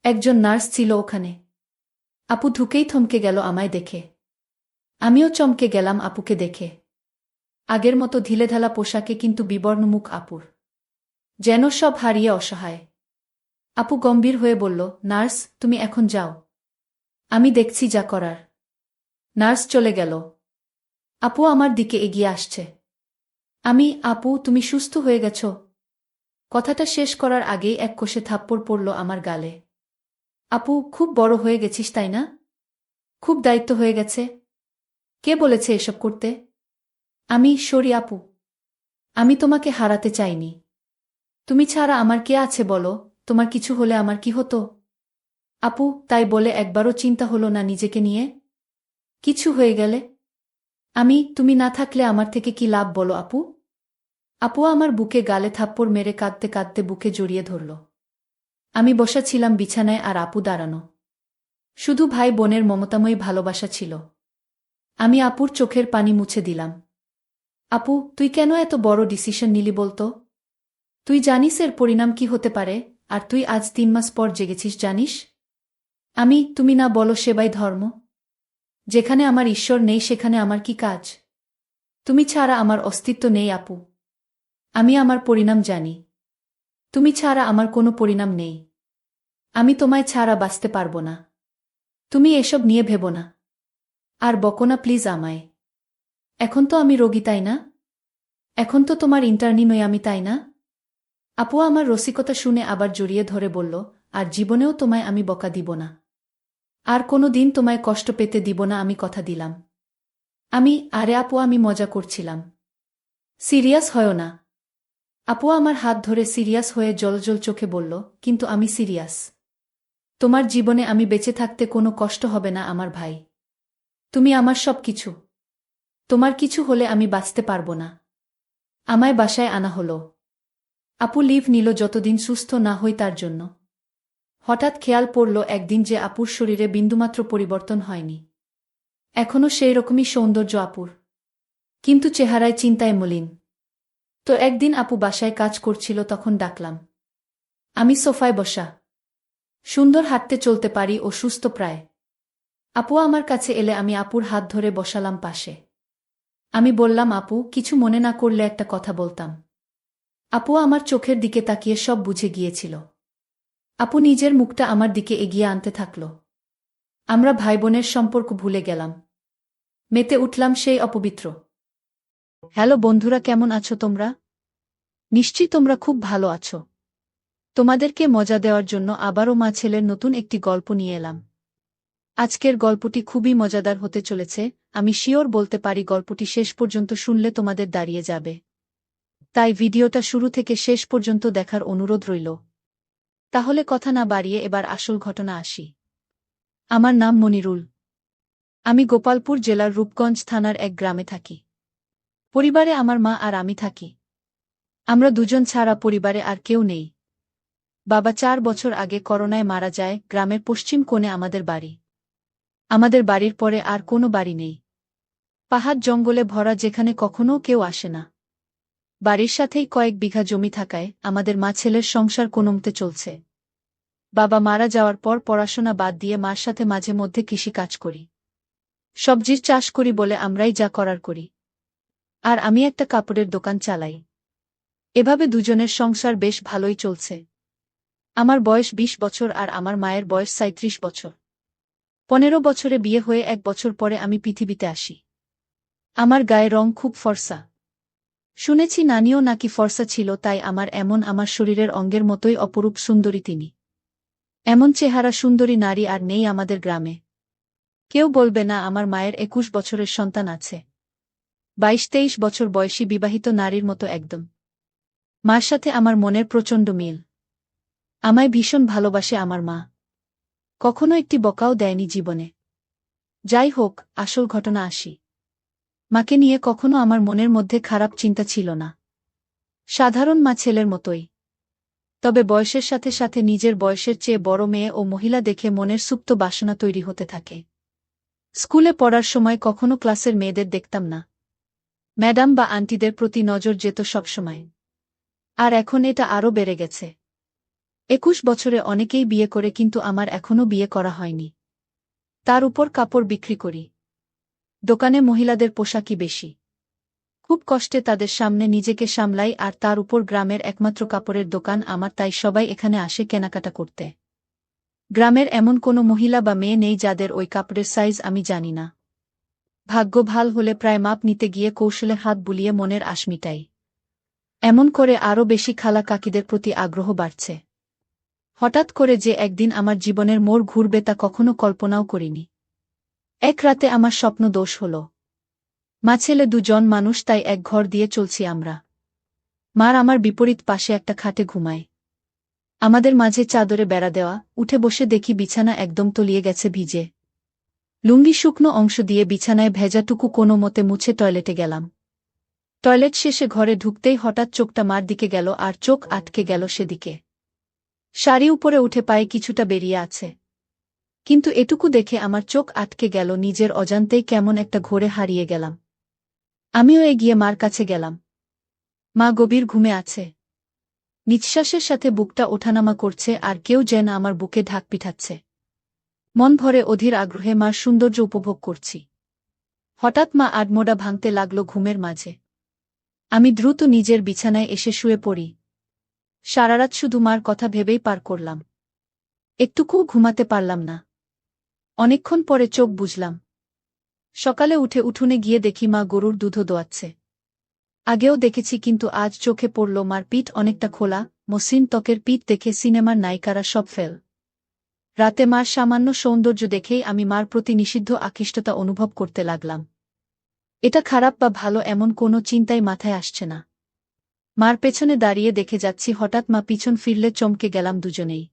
একজন নার্স ছিল ওখানে। আপু ঢুকেই থমকে গেল আমায় দেখে। আমিও চমকে গেলাম আপুকে দেখে। আগের মতো ঢিলেঢালা পোশাকে, কিন্তু বিবর্ণ মুখ আপুর। যেন সব হারিয়ে অসহায়। আপু গম্ভীর হয়ে বলল, নার্স তুমি এখন যাও। আমি দেখছি যা করার। নার্স চলে গেল। আপু আমার দিকে এগিয়ে আসছে। আপু তুমি সুস্থ হয়ে গেছ? কথাটা শেষ করার আগেই এক কষে থাপ্পড় পড়ল আমার গালে। আপু, খুব বড় হয়ে গেছিস তাই না? খুব দায়িত্ব হয়ে গেছে। কে বলেছে এসব করতে? সরি আপু। আমি তোমাকে হারাতে চাইনি। তুমি ছাড়া আমার কে আছে বলো? তোমার কিছু হলে আমার কি হতো? আপু, তাই বলে একবারও চিন্তা হলো না নিজেকে নিয়ে? কিছু হয়ে গেলে? তুমি না থাকলে আমার থেকে কি লাভ বলো আপু? আপু আমার বুকে গালে থাপ্পড় মেরে কাঁদতে কাঁদতে বুকে জড়িয়ে ধরল। আমি বসা ছিলাম বিছানায় আর আপু দাঁড়ানো। শুধু ভাই বোনের মমতাময়ী ভালোবাসা ছিল। আমি আপুর চোখের পানি মুছে দিলাম। আপু, তুই কেন এত বড় ডিসিশন নিলি বলতো? তুই জানিস এর পরিণাম কি হতে পারে? আর তুই আজ 3 মাস পর জেগেছিস, জানিস? তুমি না বলো সেবাই ধর্ম? যেখানে আমার ঈশ্বর নেই সেখানে আমার কি কাজ? তুমি ছাড়া আমার অস্তিত্ব নেই আপু। আমি আমার পরিণাম জানি। তুমি ছাড়া আমার কোনো পরিণাম নেই। আমি তোমায় ছাড়া বাঁচতে পারবো না। তুমি এসব নিয়ে ভেবো না। আর বকো না প্লিজ আমায়। এখন তো আমি রোগী, তাই না? এখন তো তোমার ইন্টার্নি নই আমি, তাই না? আপু আমার রসিকতা শুনে আবার জড়িয়ে ধরে বলল, আর জীবনেও তোমায় আমি বকা দিব না। আর কোনো দিন তোমায় কষ্ট পেতে দিব না, আমি কথা দিলাম। আরে আপু, আমি মজা করছিলাম। সিরিয়াস হয়ো না। আপু আমার হাত ধরে সিরিয়াস হয়ে জলজল চোখে বলল, কিন্তু আমি সিরিয়াস। তোমার জীবনে আমি বেঁচে থাকতে কোনো কষ্ট হবে না আমার ভাই। তুমি আমার সব কিছু। তোমার কিছু হলে আমি বাঁচতে পারবো না। আমায় বাসায় আনা হলো। আপু লিভ নিল যতদিন সুস্থ না হই তার জন্য। হঠাৎ খেয়াল পড়ল একদিন যে আপুর শরীরে বিন্দুমাত্র পরিবর্তন হয়নি। এখনও সেই রকমই সৌন্দর্য আপুর, কিন্তু চেহারায় চিন্তায় মলিন। তো একদিন আপু বাসায় কাজ করছিল, তখন ডাকলাম। আমি সোফায় বসা। সুন্দর হাঁটতে চলতে পারি ও সুস্থ প্রায়। আপু আমার কাছে এলে আমি আপুর হাত ধরে বসালাম পাশে। আমি বললাম, আপু কিছু মনে না করলে একটা কথা বলতাম। আপু আমার চোখের দিকে তাকিয়ে সব বুঝে গিয়েছিল। আপু নিজের মুখটা আমার দিকে এগিয়ে আনতে থাকল। আমরা ভাই বোনের সম্পর্ক ভুলে গেলাম। মেতে উঠলাম সেই অপবিত্র। হ্যালো বন্ধুরা, কেমন আছো তোমরা? নিশ্চয়ই তোমরা খুব ভালো আছো। তোমাদেরকে মজা দেওয়ার জন্য আবারও মা ছেলের নতুন একটি গল্প নিয়ে এলাম। আজকের গল্পটি খুবই মজাদার হতে চলেছে। আমি শিওর বলতে পারি গল্পটি শেষ পর্যন্ত শুনলে তোমাদের দাঁড়িয়ে যাবে। তাই ভিডিওটা শুরু থেকে শেষ পর্যন্ত দেখার অনুরোধ রইল। তাহলে কথা না বাড়িয়ে এবার আসল ঘটনা আসি। আমার নাম মনিরুল। আমি গোপালপুর জেলার রূপগঞ্জ থানার এক গ্রামে থাকি। পরিবারে আমার মা আর আমি থাকি। আমরা দুজন ছাড়া পরিবারে আর কেউ নেই। বাবা 4 বছর আগে করোনায় মারা যায়। গ্রামের পশ্চিম কোণে আমাদের বাড়ি। আমাদের বাড়ির পরে আর কোনো বাড়ি নেই। পাহাড় জঙ্গলে ভরা, যেখানে কখনো কেউ আসে না। বাড়ির সাথেই কয়েক বিঘা জমি থাকায় আমাদের মা ছেলের সংসার কোনোমতে চলছে। বাবা মারা যাওয়ার পর পড়াশোনা বাদ দিয়ে মার সাথে মাঝে মধ্যে কৃষি কাজ করি। সবজির চাষ করি বলে আমরাই যা করার করি। আর আমি একটা কাপড়ের দোকান চালাই। এভাবে দুজনের সংসার বেশ ভালোই চলছে। আমার বয়স 20 বছর আর আমার মায়ের বয়স 37 বছর। 15 বছরে বিয়ে হয়ে 1 বছর পরে আমি পৃথিবীতে আসি। আমার গায়ের রং খুব ফর্সা। শুনেছি নানিও নাকি ফর্সা ছিল, তাই আমার শরীরের অঙ্গের মতোই অপরূপ সুন্দরী তিনি। এমন চেহারা সুন্দরী নারী আর নেই আমাদের গ্রামে। কেউ বলবে না আমার মায়ের 21 বছরের সন্তান আছে। 22-23 বছর বয়সী বিবাহিত নারীর মতো একদম। মার সাথে আমার মনের প্রচণ্ড মিল। আমায় ভীষণ ভালোবাসে আমার মা। কখনো একটি বকাও দেয়নি জীবনে। যাই হোক, আসল ঘটনা আসি। মাকে নিয়ে কখনো আমার মনের মধ্যে খারাপ চিন্তা ছিল না। সাধারণ মা ছেলের মতোই। তবে বয়সের সাথে সাথে নিজের বয়সের চেয়ে বড় মেয়ে ও মহিলা দেখে মনের সুপ্ত বাসনা তৈরি হতে থাকে। স্কুলে পড়ার সময় কখনো ক্লাসের মেয়েদের দেখতাম না। ম্যাডাম বা আন্টিদের প্রতি নজর যেত সবসময়। আর এখন এটা আরও বেড়ে গেছে। 21 বছরে অনেকেই বিয়ে করে, কিন্তু আমার এখনও বিয়ে করা হয়নি। তার উপর কাপড় বিক্রি করি। দোকানে মহিলাদের পোশাকই বেশি। খুব কষ্টে তাদের সামনে নিজেকে সামলাই, আর তার উপর গ্রামের একমাত্র কাপড়ের দোকান আমার, তাই সবাই এখানে আসে কেনাকাটা করতে। গ্রামের এমন কোনো মহিলা বা মেয়ে নেই যাদের ওই কাপড়ের সাইজ আমি জানি না। ভাগ্য ভাল হলে প্রায় মাপ নিতে গিয়ে কৌশলে হাত বুলিয়ে মনের আশ মিটাই। এমন করে আরও বেশি খালা কাকিদের প্রতি আগ্রহ বাড়ছে। হঠাৎ করে যে একদিন আমার জীবনের মোড় ঘুরবে তা কখনো কল্পনাও করিনি। এক রাতে আমার স্বপ্ন দোষ হল। মা ছেলে দুজন মানুষ, তাই এক ঘর দিয়ে চলছি আমরা। মার আমার বিপরীত পাশে একটা খাটে ঘুমায়। আমাদের মাঝে চাদরে বেড়া দেওয়া। উঠে বসে দেখি বিছানা একদম তলিয়ে গেছে ভিজে। লুঙ্গি শুকনো অংশ দিয়ে বিছানায় ভেজাটুকু কোনো মতে মুছে টয়লেটে গেলাম। টয়লেট শেষে ঘরে ঢুকতেই হঠাৎ চোখটা মার দিকে গেল, আর চোখ আটকে গেল সেদিকে। শাড়ি উপরে উঠে পায়ে কিছুটা বেরিয়ে আছে। কিন্তু এটুকু দেখে আমার চোখ আটকে গেল, নিজের অজান্তেই কেমন একটা ঘোরে হারিয়ে গেলাম। আমিও এগিয়ে মার কাছে গেলাম। মা গভীর ঘুমে আছে। নিঃশ্বাসের সাথে বুকটা ওঠানামা করছে, আর কেউ যেন আমার বুকে ঢাক পিঠাচ্ছে। মন ভরে অধীর আগ্রহে মার সৌন্দর্য উপভোগ করছি। হঠাৎ মা আডমোডা ভাঙতে লাগল ঘুমের মাঝে। আমি দ্রুত নিজের বিছানায় এসে শুয়ে পড়ি। সারারাত শুধু মার কথা ভেবেই পার করলাম। একটুকুও ঘুমাতে পারলাম না। অনেকক্ষণ পরে চোখ বুজলাম। সকালে উঠে উঠোনে গিয়ে দেখি মা গরুর দুধও দোয়াচ্ছে। আগেও দেখেছি কিন্তু আজ চোখে পড়ল মার পিঠ অনেকটা খোলা, মসৃণ ত্বকের পিঠ দেখে সিনেমার নায়িকারা সব ফেল। রাতে মার সামান্য সৌন্দর্য দেখেই আমি মার প্রতি নিষিদ্ধ আকৃষ্টতা অনুভব করতে লাগলাম। এটা খারাপ বা ভালো এমন কোনো চিন্তাই মাথায় আসছে না। মার পেছনে দাঁড়িয়ে দেখে যাচ্ছি, হঠাৎ মা পিছন ফিরলে চমকে গেলাম দুজনেই।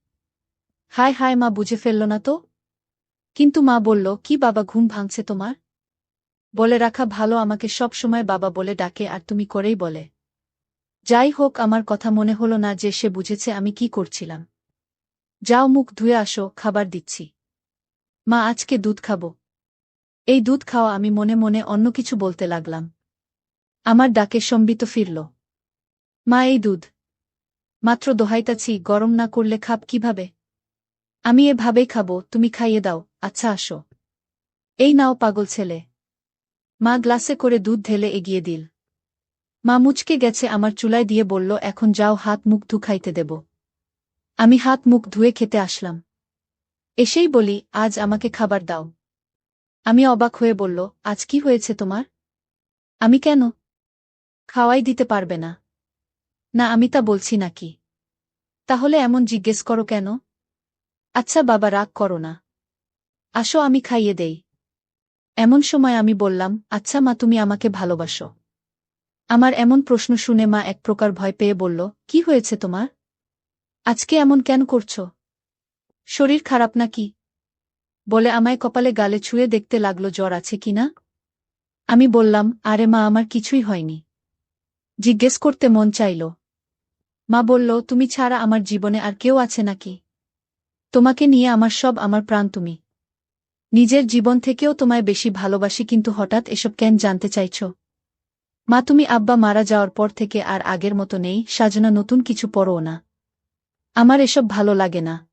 হায় হায়, মা বুঝে ফেলল না তো? কিন্তু মা বলল, কি বাবা, ঘুম ভাঙছে তোমার? বলে রাখা ভালো, আমাকে সব সময় বাবা বলে ডাকে আর তুমি করেই বলে। যাই হোক, আমার কথা মনে হলো না যে সে বুঝেছে আমি কি করছিলাম। যাও, মুখ ধুয়ে আসো, খাবার দিচ্ছি। মা, আজকে দুধ খাবো। এই দুধ খাওয়া, আমি মনে মনে অন্য কিছু বলতে লাগলাম। আমার ডাকে সম্বিত ফিরল। মা, এই দুধ মাত্র দোহাইতাছি, গরম না করলে খাব কিভাবে? আমি এভাবেই খাবো, তুমি খাইয়ে দাও। আচ্ছা আসো। এই নাও পাগল ছেলে। মা গ্লাসে করে দুধ ঢেলে এগিয়ে দিল। মা মুচকে গেছে আমার চুলায় দিয়ে বলল, এখন যাও, হাত মুখ ধু, খাইতে দেব। আমি হাত মুখ ধুয়ে খেতে আসলাম। এসেই বলি, আজ আমাকে খাবার দাও। আমি অবাক হয়ে বলল, আজ কি হয়েছে তোমার? আমি কেন? খাওয়াই দিতে পারবে না? না, আমি তা বলছি নাকি। তাহলে এমন জিজ্ঞেস করো কেন? আচ্ছা বাবা, রাগ করো না। আসো, আমি খাইয়ে দেই। এমন সময় আমি বললাম, আচ্ছা মা, তুমি আমাকে ভালোবাসো? আমার এমন প্রশ্ন শুনে মা এক প্রকার ভয় পেয়ে বলল, কি হয়েছে তোমার? আজকে এমন কেন করছো? শরীর খারাপ নাকি? বলে আমায় কপালে গালে ছুঁয়ে দেখতে লাগলো জ্বর আছে কিনা। আমি বললাম, আরে মা, আমার কিছুই হয়নি। জিজ্ঞেস করতে মন চাইল। মা বলল, তুমি ছাড়া আমার জীবনে আর কেউ আছে নাকি? তোমাকে নিয়ে আমার সব, আমার প্রাণ তুমি। নিজের জীবন থেকেও তোমায় বেশি ভালোবাসি, কিন্তু হঠাৎ এসব কেন জানতে চাইছ? মা, তুমি আব্বা মারা যাওয়ার পর থেকে আর আগের মতো নেই, সাজনা নতুন কিছু পরও না। আমার এসব ভালো লাগে না।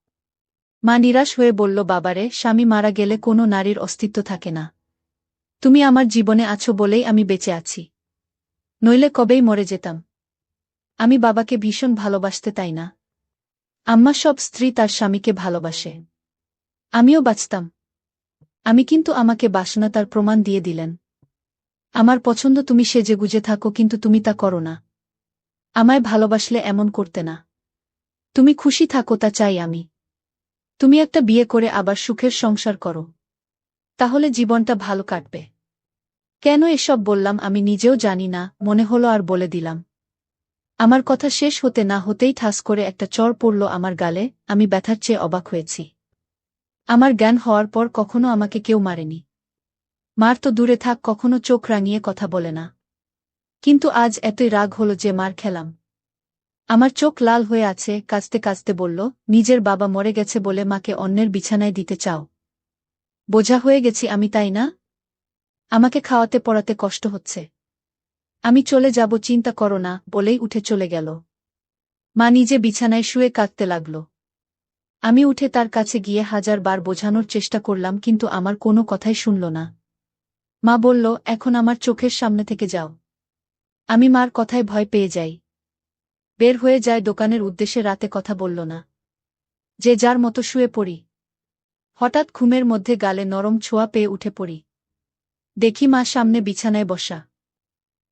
মা নিরাশ হয়ে বলল, বাবারে, স্বামী মারা গেলে কোনো নারীর অস্তিত্ব থাকে না। তুমি আমার জীবনে আছো বলেই আমি বেঁচে আছি। নইলে কবেই মরে যেতাম। আমি বাবাকে ভীষণ ভালোবাসতে, তাই না? আম্মা সব স্ত্রী তার স্বামীকে ভালোবাসে। আমিও বাঁচতাম। আমি কিন্তু আমাকে বাসনা তার প্রমাণ দিয়ে দিলেন। আমার পছন্দ তুমি সেজেগুজে থাকো, কিন্তু তুমি তা করো না। আমায় ভালোবাসলে এমন করতে না। তুমি খুশি থাকো, তা চাই আমি। তুমি একটা বিয়ে করে আবার সুখের সংসার করো। তাহলে জীবনটা ভালো কাটবে। কেন এসব বললাম আমি নিজেও জানি না, মনে হলো আর বলে দিলাম। আমার কথা শেষ হতে না হতেই ঠাস করে একটা চড় পড়ল আমার গালে। আমি ব্যথার চেয়ে অবাক হয়েছি। আমার জ্ঞান হওয়ার পর কখনো আমাকে কেউ মারেনি। মার তো দূরে থাক, কখনো চোখ রাঙিয়ে কথা বলে না। কিন্তু আজ এতই রাগ হলো যে মার খেলাম। আমার চোখ লাল হয়ে আছে, কাঁদতে কাঁদতে বলল, নিজের বাবা মরে গেছে বলে মাকে অন্যের বিছানায় দিতে চাও? বোঝা হয়ে গেছি আমি, তাই না? আমাকে খাওয়াতে পড়াতে কষ্ট হচ্ছে। আমি চলে যাব, চিন্তা করো না, বলেই উঠে চলে গেল। মা নিজে বিছানায় শুয়ে কাঁদতে লাগল। আমি উঠে তার কাছে গিয়ে 1000 বার বোঝানোর চেষ্টা করলাম, কিন্তু আমার কোনো কথাই শুনল না। মা বলল, এখন আমার চোখের সামনে থেকে যাও। আমি মার কথায় ভয় পেয়ে যাই। বের হয়ে যায় দোকানের উদ্দেশ্যে, রাতে কথা বলল না। যে যার মতো শুয়ে পড়ি। হঠাৎ ঘুমের মধ্যে গালে নরম ছোঁয়া পেয়ে উঠে পড়ি। দেখি মা সামনে বিছানায় বসা।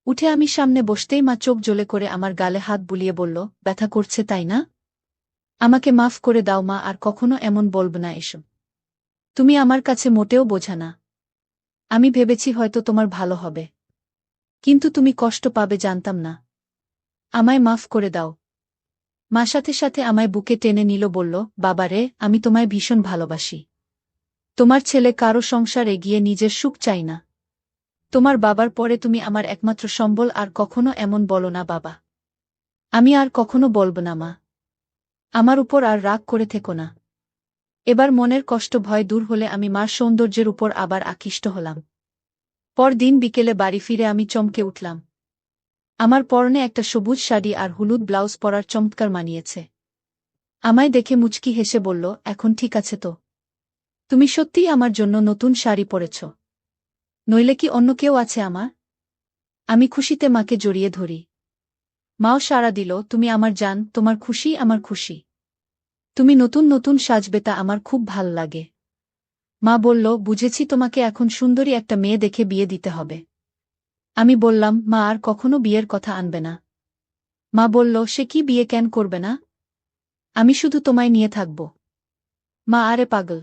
উঠে আমি সামনে বসতেই মা চোখ জ্বলে করে আমার গালে হাত বুলিয়ে বলল, ব্যথা করছে তাই না? আমাকে মাফ করে দাও মা, আর কখনো এমন বলব না এসব। তুমি আমার কাছে মোটেও বোঝা না। আমি ভেবেছি হয়তো তোমার ভালো হবে। কিন্তু তুমি কষ্ট পাবে জানতাম না। আমায় মাফ করে দাও। মা সাথে সাথে আমায় বুকে টেনে নিল, বলল, বাবারে, আমি তোমায় ভীষণ ভালোবাসি। তোমার ছেলে কারো সংসার এগিয়ে নিজের সুখ চাই না। তোমার বাবার পরে তুমি আমার একমাত্র সম্বল, আর কখনো এমন বলো না বাবা। আমি আর কখনো বলব না মা। আমার উপর আর রাগ করে থেকো না। এবার মনের কষ্ট ভয় দূর হলে আমি মার সৌন্দর্যের উপর আবার আকৃষ্ট হলাম। পরদিন বিকেলে বাড়ি ফিরে আমি চমকে উঠলাম। আমার পরনে একটা সবুজ শাড়ি আর হলুদ ব্লাউজ পরার চমৎকার মানিয়েছে। আমায় দেখে মুচকি হেসে বলল, এখন ঠিক আছে তো? তুমি সত্যিই আমার জন্য নতুন শাড়ি পরেছ? নইলে কি অন্য কেউ আছে আমার? আমি খুশিতে মাকে জড়িয়ে ধরি। মাও সাড়া দিল, তুমি আমার জান, তোমার খুশি আমার খুশি। তুমি নতুন নতুন সাজবে, তা আমার খুব ভাল লাগে। মা বলল, বুঝেছি, তোমাকে এখন সুন্দরী একটা মেয়ে দেখে বিয়ে দিতে হবে। আমি বললাম, মা আর কখনো বিয়ের কথা আনবে না। মা বলল, সে কি বিয়ে কেন করবে না? আমি শুধু তোমায় নিয়ে থাকব। মা, আরে পাগল,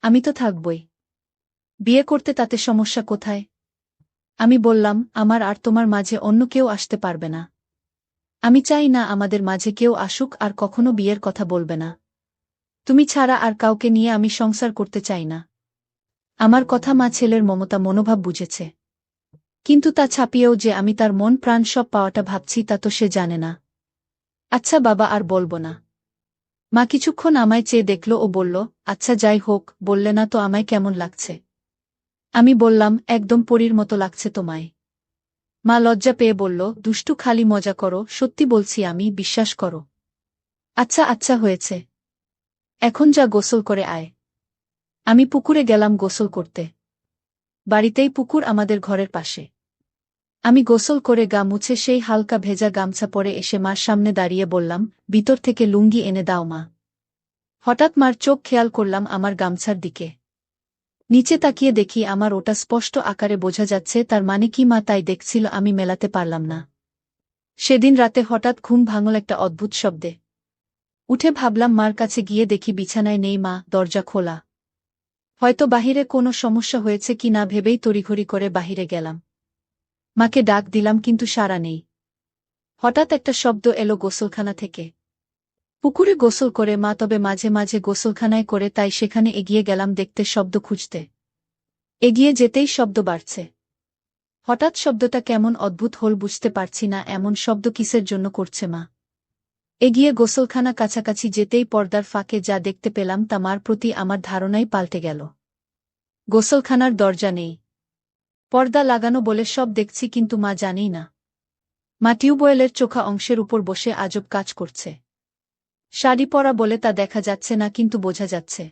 আমি তো থাকবই। বিয়ে করতে তাতে সমস্যা কোথায়? আমি বললাম, আমার আর তোমার মাঝে অন্য কেউ আসতে পারবে না। আমি চাই না আমাদের মাঝে কেউ আসুক আর কখনো বিয়ের কথা বলবে না। তুমি ছাড়া আর কাউকে নিয়ে আমি সংসার করতে চাই না। আমার কথা মা ছেলের মমতা মনোভাব বুঝেছে। কিন্তু তা ছাপিয়েও যে আমি তার মন প্রাণ সব পাওয়াটা ভাবছি তা তো সে জানে না। আচ্ছা বাবা, আর বলবো না। মা কিছুক্ষণ আমায় চেয়ে দেখল ও বলল, আচ্ছা যাই হোক, বললে না তো আমায় কেমন লাগছে? আমি বললাম, একদম পরীর মতো লাগছে তোমায়। মা লজ্জা পেয়ে বলল, দুষ্টু, খালি মজা করো, সত্যি বলছি আমি, বিশ্বাস করো। আচ্ছা আচ্ছা হয়েছে, এখন যা গোসল করে আয়। আমি পুকুরে গেলাম গোসল করতে। বাড়িতেই পুকুর, আমাদের ঘরের পাশে। আমি গোসল করে গা মুছে সেই হালকা ভেজা গামছা পরে এসে মার সামনে দাঁড়িয়ে বললাম, ভিতর থেকে লুঙ্গি এনে দাও মা। হঠাৎ মার চোখ খেয়াল করলাম আমার গামছার দিকে। নিচে তাকিয়ে দেখি আমার ওটা স্পষ্ট আকারে বোঝা যাচ্ছে। তার মানে কি মা তাই দেখছিল? আমি মেলাতে পারলাম না। সেদিন রাতে হঠাৎ ঘুম ভাঙল একটা অদ্ভুত শব্দে। উঠে ভাবলাম, মার কাছে গিয়ে দেখি বিছানায় নেই মা, দরজা খোলা। হয়তো বাহিরে কোনো সমস্যা হয়েছে কি না ভেবেই তড়িঘড়ি করে বাহিরে গেলাম। মাকে ডাক দিলাম কিন্তু সাড়া নেই। হঠাৎ একটা শব্দ এলো গোসলখানা থেকে। পুকুরে গোসল করে মা, তবে মাঝে মাঝে গোসলখানায় করে, তাই সেখানে এগিয়ে গেলাম দেখতে, শব্দ খুঁজতে। এগিয়ে যেতেই শব্দ বাড়ছে। হঠাৎ শব্দটা কেমন অদ্ভুত হল, বুঝতে পারছি না এমন শব্দ কিসের জন্য করছে মা। এগিয়ে গোসলখানা কাছাকাছি যেতেই পর্দার ফাঁকে যা দেখতে পেলাম তা মার প্রতি আমার ধারণাই পাল্টে গেল। গোসলখানার দরজা নেই, পর্দা লাগানো বলে সব দেখছি, কিন্তু মা জানেই না। মা টিউবওয়েলের চোখা অংশের উপর বসে আজব কাজ করছে। শাড়ি পরা বলে তা দেখা যাচ্ছে না, কিন্তু বোঝা যাচ্ছে।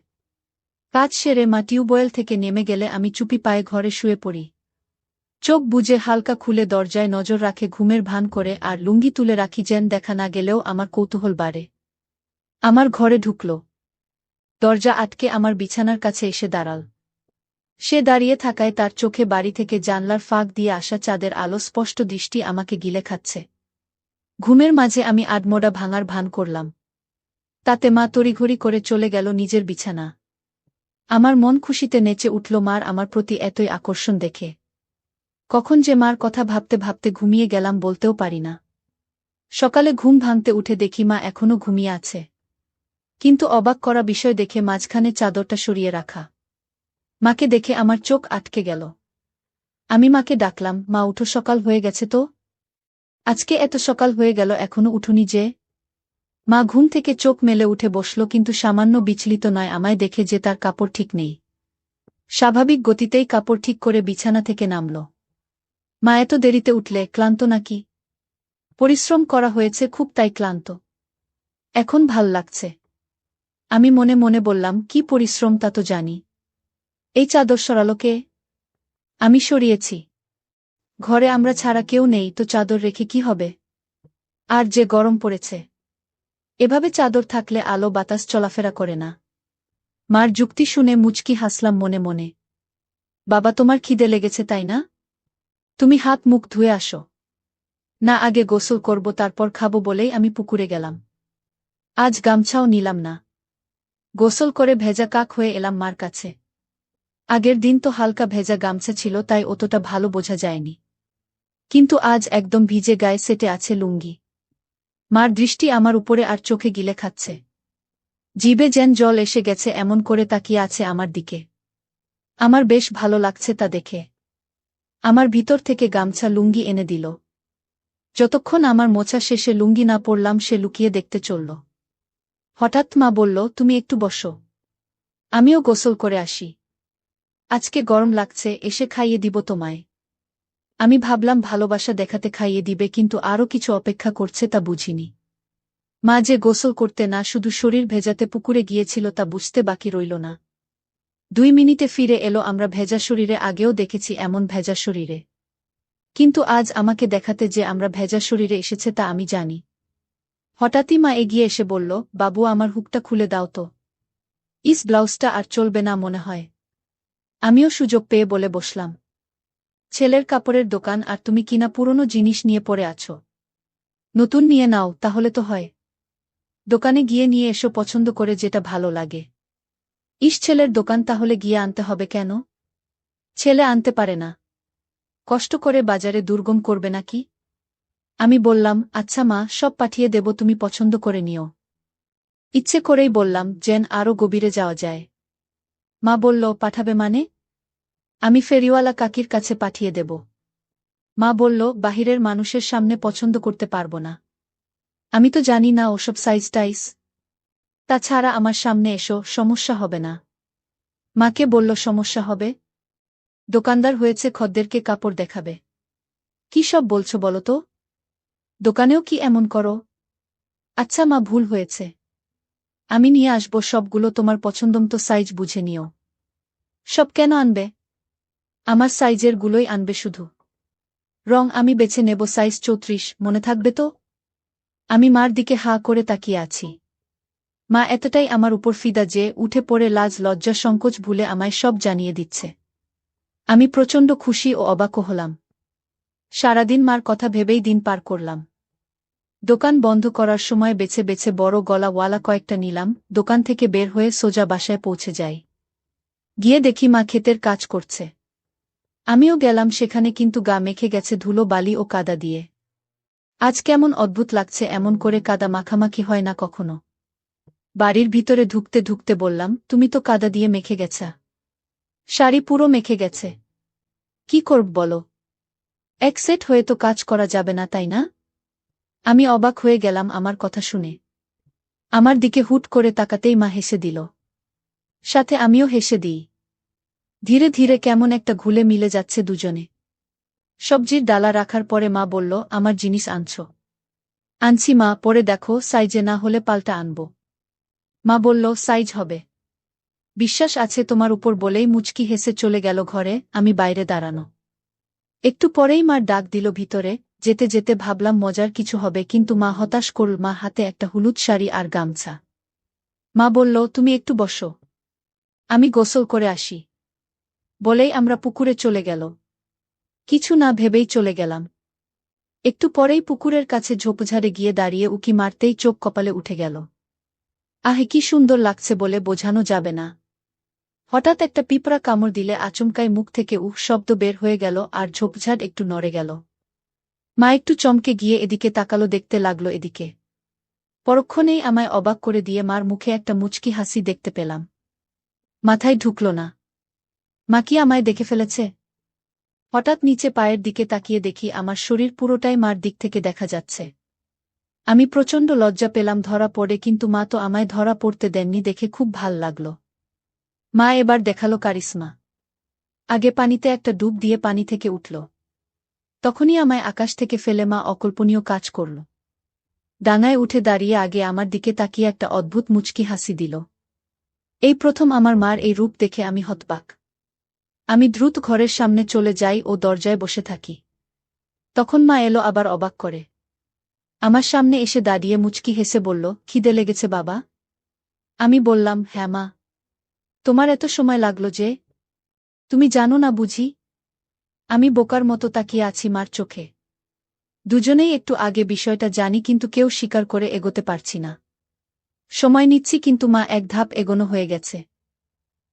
কাজ সেরে মা টিউবওয়েল থেকে নেমে গেলে আমি চুপি পায়ে ঘরে শুয়ে পড়ি। চোখ বুজে হালকা খুলে দরজায় নজর রাখে, ঘুমের ভান করে, আর লুঙ্গি তুলে রাখি যেন দেখা না গেলেও আমার কৌতূহল বাড়ে। আমার ঘরে ঢুকল। দরজা আটকে আমার বিছানার কাছে এসে দাঁড়াল। সে দাঁড়িয়ে থাকায় তার চোখে বাড়ি থেকে জানলার ফাঁক দিয়ে আসা চাঁদের আলো স্পষ্ট দৃষ্টি আমাকে গিলে খাচ্ছে। ঘুমের মাঝে আমি আধমোড়া ভাঙার ভান করলাম। তাতে মা তড়িঘড়ি করে চলে গেল নিজের বিছানা। আমার মন খুশিতে নেচে উঠল মার আমার প্রতি এতই আকর্ষণ দেখে। কখন যে মার কথা ভাবতে ভাবতে ঘুমিয়ে গেলাম বলতেও পারি না। সকালে ঘুম ভাঙতে উঠে দেখি মা এখনো ঘুমিয়ে আছে। কিন্তু অবাক করা বিষয় দেখে মাঝখানে চাদরটা সরিয়ে রাখা। মাকে দেখে আমার চোখ আটকে গেল। আমি মাকে ডাকলাম, মা উঠো, সকাল হয়ে গেছে তো। আজকে এত সকাল হয়ে গেল এখনো উঠোনি যে? মা ঘুম থেকে চোখ মেলে উঠে বসল, কিন্তু সামান্য বিচলিত নয় আমায় দেখে যে তার কাপড় ঠিক নেই। স্বাভাবিক গতিতেই কাপড় ঠিক করে বিছানা থেকে নামল। মা, এত দেরিতে উঠলে, ক্লান্ত নাকি? পরিশ্রম করা হয়েছে খুব, তাই ক্লান্ত। এখন ভাল লাগছে। আমি মনে মনে বললাম, কি পরিশ্রম তা তো জানি। এই চাদর সরালো কে? আমি সরিয়েছি। ঘরে আমরা ছাড়া কেউ নেই, তো চাদর রেখে কি হবে? আর যে গরম পড়েছে, এভাবে চাদর থাকলে আলো বাতাস চলাফেরা করে না। মার যুক্তি শুনে মুচকি হাসলাম মনে মনে। বাবা, তোমার খিদে লেগেছে তাই না? তুমি হাত মুখ ধুয়ে আসো। না, আগে গোসল করব, তারপর খাবো বলেই আমি পুকুরে গেলাম। আজ গামছাও নিলাম না। গোসল করে ভেজা কাক হয়ে এলাম মার কাছে। আগের দিন তো হালকা ভেজা গামছা ছিল, তাই অতটা ভালো বোঝা যায়নি। কিন্তু আজ একদম ভিজে, গায়ে সেটে আছে লুঙ্গি। মার দৃষ্টি আমার উপরে আর চোখে গিলে খাচ্ছে। জিভে যেন জল এসে গেছে, এমন করে তাকিয়ে আছে আমার দিকে। আমার বেশ ভালো লাগছে তা দেখে। আমার ভিতর থেকে গামছা লুঙ্গি এনে দিল। যতক্ষণ আমার মোছা শেষে লুঙ্গি না পরলাম সে লুকিয়ে দেখতে চলল। হঠাৎ মা বলল, তুমি একটু বসো, আমিও গোসল করে আসি। আজকে গরম লাগছে, এসে খাইয়ে দিব তোমায়। আমি ভাবলাম ভালোবাসা দেখাতে খাইয়ে দিবে, কিন্তু আরও কিছু অপেক্ষা করছে তা বুঝিনি। মা যে গোসল করতে না, শুধু শরীর ভেজাতে পুকুরে গিয়েছিল তা বুঝতে বাকি রইল না। 2 মিনিটে ফিরে এলো। আমরা ভেজা শরীরে আগেও দেখেছি এমন ভেজা শরীরে, কিন্তু আজ আমাকে দেখাতে যে আমরা ভেজা শরীরে এসেছে তা আমি জানি। হঠাৎই মা এগিয়ে এসে বলল, বাবু, আমার হুকটা খুলে দাও তো। ব্লাউজটা আর চলবে না মনে হয়। আমিও সুযোগ পেয়ে বলে বসলাম, ছেলের কাপড়ের দোকান আর তুমি কিনা পুরনো জিনিস নিয়ে পড়ে আছো। নতুন নিয়ে নাও তাহলে তো হয়। দোকানে গিয়ে নিয়ে এসো পছন্দ করে যেটা ভালো লাগে। ছেলের দোকান তাহলে গিয়ে আনতে হবে কেন? ছেলে আনতে পারে না? কষ্ট করে বাজারে দুর্গম করবে নাকি? আমি বললাম, আচ্ছা মা, সব পাঠিয়ে দেব, তুমি পছন্দ করে নিও। ইচ্ছে করেই বললাম, যেন আরও গভীরে যাওয়া যায়। মা বলল, পাঠাবে মানে? আমি ফেরিওয়ালা কাকির কাছে পাঠিয়ে দেব। মা বলল, বাহিরের মানুষের সামনে পছন্দ করতে পারব না। আমি তো জানি না ওসব সাইজ টাইজ। তাছাড়া আমার সামনে এসো, সমস্যা হবে না। মাকে বলল, সমস্যা হবে? দোকানদার হয়েছে, খদ্দেরকে কাপড় দেখাবে। কি সব বলছো বলো তো? দোকানেও কি এমন করো? আচ্ছা মা, ভুল হয়েছে। আমি নিয়ে আসব সবগুলো, তোমার পছন্দমতো সাইজ বুঝে নিও। সব কেন আনবে? আমার সাইজের গুলোই আনবে শুধু। রং আমি বেছে নেব সাইজ 34, মনে থাকবে তো? আমি মার দিকে হাঁ করে তাকিয়ে আছি। মা এতটাই আমার উপর ফিদা যে উঠে পড়ে লাজ লজ্জা সংকোচ ভুলে আমায় সব জানিয়ে দিচ্ছে। আমি প্রচণ্ড খুশি ও অবাকও হলাম। সারাদিন মার কথা ভেবেই দিন পার করলাম। দোকান বন্ধ করার সময় বেছে বেছে বড় গলাওয়ালা কয়েকটা নিলাম, দোকান থেকে বের হয়ে সোজা বাসায় পৌঁছে যাই। গিয়ে দেখি মা ক্ষেতের কাজ করছে। আমিও গেলাম সেখানে, কিন্তু গা মেখে গেছে ধুলো বালি ও কাদা দিয়ে। আজ কেমন অদ্ভুত লাগছে, এমন করে কাদা মাখামাখি হয় না কখনো। বাড়ির ভিতরে ঢুকতে ঢুকতে বললাম, তুমি তো কাদা দিয়ে মেখে গেছা। শাড়ি পুরো মেখে গেছে। কি করব বলো? এক সেট হয়ে তো কাজ করা যাবে না, তাই না? আমি অবাক হয়ে গেলাম আমার কথা শুনে। আমার দিকে হুট করে তাকাতেই মা হেসে দিল। সাথে আমিও হেসে দিই। ধীরে ধীরে কেমন একটা ঘুলে মিলে যাচ্ছে দুজনে। সবজির ডালা রাখার পরে মা বলল, আমার জিনিস আনছো? আনছি মা, পরে দেখো, সাইজে না হলে পাল্টা আনব। মা বলল, সাইজ হবে। বিশ্বাস আছে তোমার উপর, বলেই মুচকি হেসে চলে গেল ঘরে। আমি বাইরে দাঁড়ানো। একটু পরেই মার ডাক দিল ভিতরে। যেতে যেতে ভাবলাম মজার কিছু হবে, কিন্তু মা হতাশ করল। মা হাতে একটা হলুদ শাড়ি আর গামছা। মা বলল, তুমি একটু বসো, আমি গোসল করে আসি। বলেই আমরা পুকুরে চলে গেল। কিছু না ভেবেই চলে গেলাম। একটু পরেই পুকুরের কাছে ঝোপঝাড়ে গিয়ে দাঁড়িয়ে উকি মারতেই চোখ কপালে উঠে গেল। আহে, কি সুন্দর লাগছে বলে বোঝানো যাবে না। হঠাৎ একটা পিঁপড়া কামড় দিলে আচমকাই মুখ থেকে উহ শব্দ বের হয়ে গেল আর ঝোপঝাড় একটু নড়ে গেল। মা একটু চমকে গিয়ে এদিকে তাকালো, দেখতে লাগলো এদিকে। পরক্ষণেই আমায় অবাক করে দিয়ে মার মুখে একটা মুচকি হাসি দেখতে পেলাম। মাথায় ঢুকল না। মা কি আমায় দেখে ফেলেছে? হঠাৎ নিচে পায়ের দিকে তাকিয়ে দেখি আমার শরীর পুরোটাই মার দিক থেকে দেখা যাচ্ছে। আমি প্রচণ্ড লজ্জা পেলাম ধরা পড়ে, কিন্তু মা তো আমায় ধরা পড়তে দেননি দেখে খুব ভাল লাগল। মা এবার দেখালো কারিশমা। আগে পানিতে একটা ডুব দিয়ে পানি থেকে উঠল। তখনই আমায় আকাশ থেকে ফেলে মা অকল্পনীয় কাজ করল। ডাঙায় উঠে দাঁড়িয়ে আগে আমার দিকে তাকিয়ে একটা অদ্ভুত মুচকি হাসি দিল। এই প্রথম আমার মার এই রূপ দেখে আমি হতবাক। আমি দ্রুত ঘরের সামনে চলে যাই ও দরজায় বসে থাকি। তখন মা এলো, আবার অবাক করে আমার সামনে এসে দাঁড়িয়ে মুচকি হেসে বলল, খিদে লেগেছে বাবা? আমি বললাম, হ্যাঁ মা। তোমার এত সময় লাগলো যে? তুমি জানো না বুঝি? আমি বোকার মতো তাকিয়ে আছি মার চোখে। দুজনেই একটু আগে বিষয়টা জানি, কিন্তু কেউ স্বীকার করে এগোতে পারছি না। সময় নিচ্ছি, কিন্তু মা এক ধাপ এগোনো হয়ে গেছে।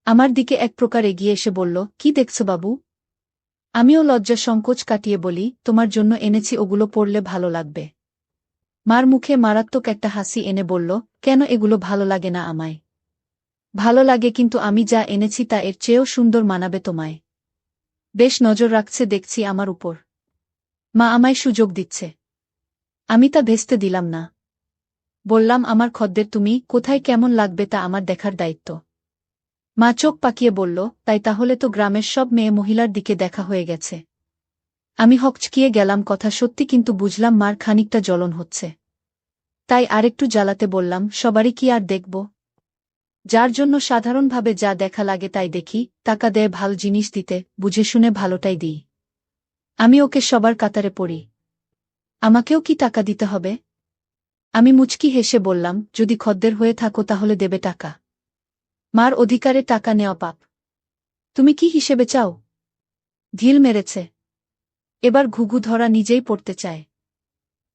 আমার দিকে এক প্রকার এগিয়ে এসে বলল, কি দেখছো বাবু? আমিও লজ্জা সংকোচ কাটিয়ে বলি, তোমার জন্য এনেছি, ওগুলো পড়লে ভালো লাগবে। মার মুখে মারাত্মক একটা হাসি এনে বলল, কেন, এগুলো ভালো লাগে না আমায়? ভালো লাগে, কিন্তু আমি যা এনেছি তা এর চেয়েও সুন্দর মানাবে তোমায়। বেশ নজর রাখছে দেখছি আমার উপর। মা আমায় সুযোগ দিচ্ছে। আমি তা ভেস্তে দিলাম না। বললাম, আমার খদ্দের তুমি, কোথায় কেমন লাগবে তা আমার দেখার দায়িত্ব। মা চোখ পাকিয়ে বলল, তাই তাহলে তো গ্রামের সব মেয়ে মহিলার দিকে দেখা হয়ে গেছে। আমি হকচকিয়ে গেলাম, কথা সত্যি, কিন্তু বুঝলাম মার খানিকটা জ্বলন হচ্ছে। তাই আরেকটু জ্বালাতে বললাম, সবারই কি আর দেখব? যার জন্য সাধারণভাবে যা দেখা লাগে তাই দেখি, টাকা দেয় ভালো জিনিস দিতে, বুঝে শুনে ভালোটাই দিই। আমি ওকে সবার কাতারে পড়ি। আমাকেও কি টাকা দিতে হবে? আমি মুচকি হেসে বললাম, যদি খদ্দের হয়ে থাকো তাহলে দেবে টাকা। মার অধিকারে টাকা নেওয়া পাপ। তুমি কি হিসেবে চাও? ঢিল মেরেছে। এবার ঘুঘু ধরা নিজেই পড়তে চায়।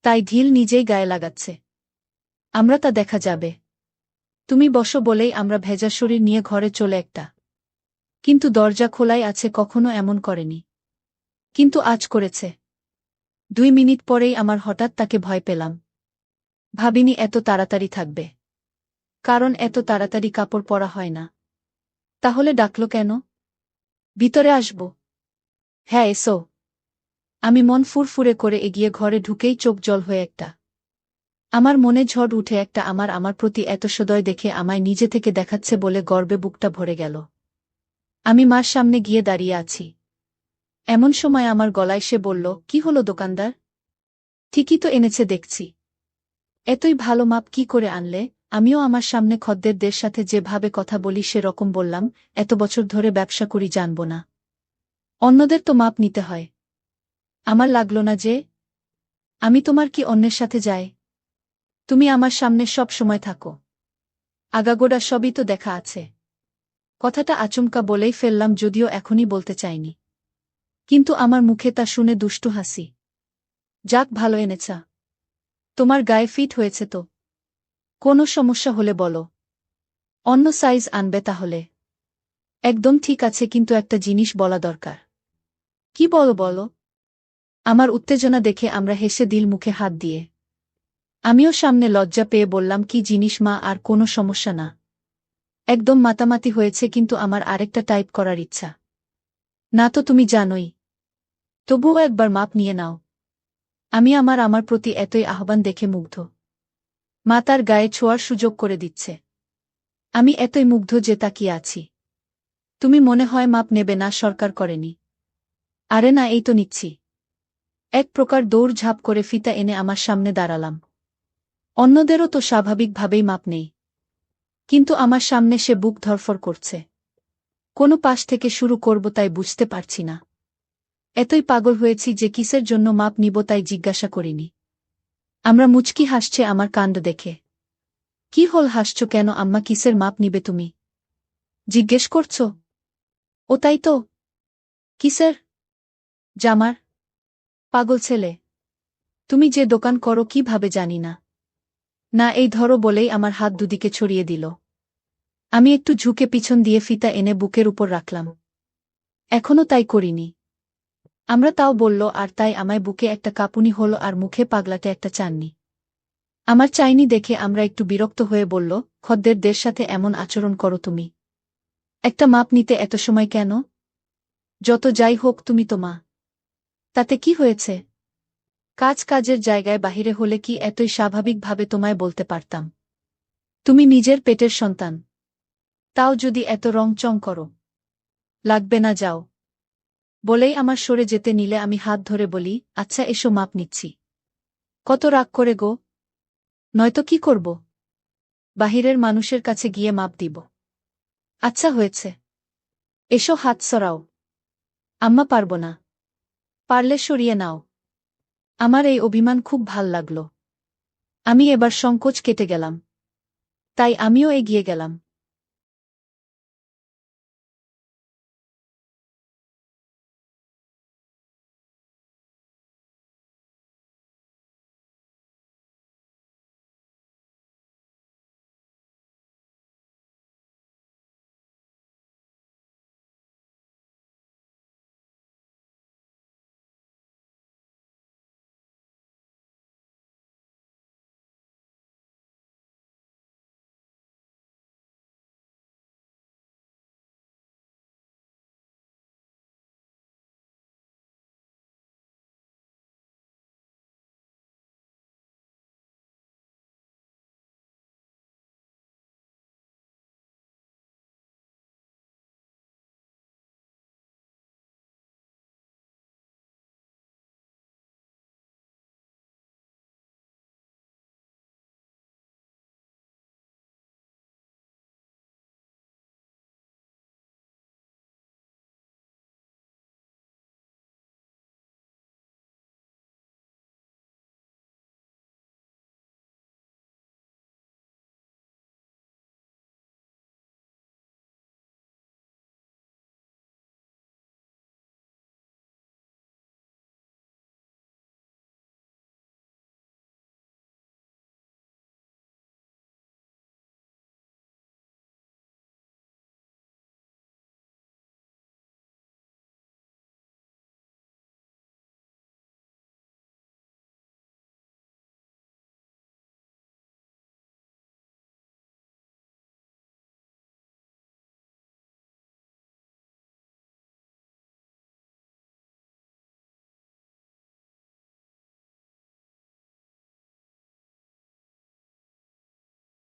তাই ঢিল নিজেই গায়ে লাগাচ্ছে। আমরা তা দেখা যাবে। তুমি বসো বলেই আমরা ভেজা শরীর নিয়ে ঘরে চলে একটা। কিন্তু দরজা খোলাই আছে, কখনো এমন করেনি। কিন্তু আজ করেছে। 2 মিনিট পরেই আমার হঠাৎ তাকে ভয় পেলাম। ভাবিনি এত তাড়াতাড়ি থাকবে। কারণ এত তাড়াতাড়ি কাপড় পরা হয় না। তাহলে ডাকলো কেন? ভিতরে আসব? হ্যাঁ, এসো। আমি মন ফুরফুরে করে এগিয়ে ঘরে ঢুকেই চোখ জল হয়ে একটা। আমার মনে ঝড় উঠে একটা। আমার প্রতি এত সদয় দেখে আমায় নিজে থেকে দেখাচ্ছে বলে গর্বে বুকটা ভরে গেল। আমি মার সামনে গিয়ে দাঁড়িয়ে আছি। এমন সময় আমার গলায় সে বলল, কি হলো দোকানদার? ঠিকই তো এনেছে দেখছি। এতই ভালো মাপ কি করে আনলে? আমিও আমার সামনে খদ্দেরদের সাথে যেভাবে কথা বলি সেরকম বললাম, এত বছর ধরে ব্যবসা করি, জানব না অন্যদের তো মাপ নিতে হয়। আমার লাগলো না যে। আমি তোমার কি অন্যের সাথে যাই? তুমি আমার সামনে সব সময় থাকো। আগাগোড়া সবই তো দেখা আছে। কথাটা আচমকা বলেই ফেললাম, যদিও এখনই বলতে চাইনি। কিন্তু আমার মুখে তা শুনে দুষ্টু হাসি। যাক, ভালো এনেছা। তোমার গায়ে ফিট হয়েছে তো? কোনো সমস্যা হলে বলো। অন্য সাইজ আনবে তাহলে? একদম ঠিক আছে, কিন্তু একটা জিনিস বলা দরকার। কি বলো বলো? আমার উত্তেজনা দেখে আমরা হেসে দিল মুখে হাত দিয়ে। আমিও সামনে লজ্জা পেয়ে বললাম, কি জিনিস মা? আর কোনো সমস্যা না। একদম মাতামাতি হয়েছে, কিন্তু আমার আরেকটা টাইপ করার ইচ্ছা। না তো তুমি জানোই। তবুও একবার মাপ নিয়ে নাও। আমি আমার প্রতি এতই আহ্বান দেখে মুগ্ধ। মা তার গায়ে ছোঁয়ার সুযোগ করে দিচ্ছে। আমি এতই মুগ্ধ যে তাকিয়ে আছি। তুমি মনে হয় মাপ নেবে না? সরকার করেনি? আরে না, এই তো নিচ্ছি। এক প্রকার দৌড়ঝাঁপ করে ফিতা এনে আমার সামনে দাঁড়ালাম। অন্যদেরও তো স্বাভাবিকভাবেই মাপ নেই। কিন্তু আমার সামনে সে বুক ধরফর করছে। কোনো পাশ থেকে শুরু করব তাই বুঝতে পারছি না। এতই পাগল হয়েছি যে কিসের জন্য মাপ নিব তাই জিজ্ঞাসা করিনি। আমরা মুচকি হাসছে আমার কাণ্ড দেখে। কি হল, হাসছো কেন আম্মা? কিসের মাপ নিবে তুমি জিজ্ঞেস করছো? ও তাই তো। কিসের? জামার। পাগল ছেলে। তুমি যে দোকান করো কিভাবে জানি না। না, এই ধরো বলেই আমার হাত দুদিকে ছড়িয়ে দিল। আমি একটু ঝুঁকে পিছন দিয়ে ফিতা এনে বুকের উপর রাখলাম। এখনো তাই করিনি। আমরা তাও বলল, আর তাই আমায় বুকে একটা কাঁপুনি হলো আর মুখে পাগলাটে একটা চাননি। আমার চাইনি দেখে আমরা একটু বিরক্ত হয়ে বলল, খদ্দেরদের সাথে এমন আচরণ করো তুমি? একটা মাপ নিতে এত সময় কেন? যত যাই হোক তুমি তো মা। তাতে কি হয়েছে? কাজের জায়গায় বাহিরে হলে কি এতই স্বাভাবিকভাবে তোমায় বলতে পারতাম? তুমি নিজের পেটের সন্তান। তাও যদি এত রংচং করো। লাগবে না, যাও। বলেই আমার সরে যেতে নিলে আমি হাত ধরে বলি, আচ্ছা এসো মাপ নিচ্ছি। কত রাগ করে গো? নয়তো কি করব? বাহিরের মানুষের কাছে গিয়ে মাপ দিব? আচ্ছা হয়েছে। এসো, হাত সরাও। আম্মা, পারব না। পারলে সরিয়ে নাও। আমার এই অভিমান খুব ভাল লাগল। আমি এবার সংকোচ কেটে গেলাম। তাই আমিও এগিয়ে গেলাম।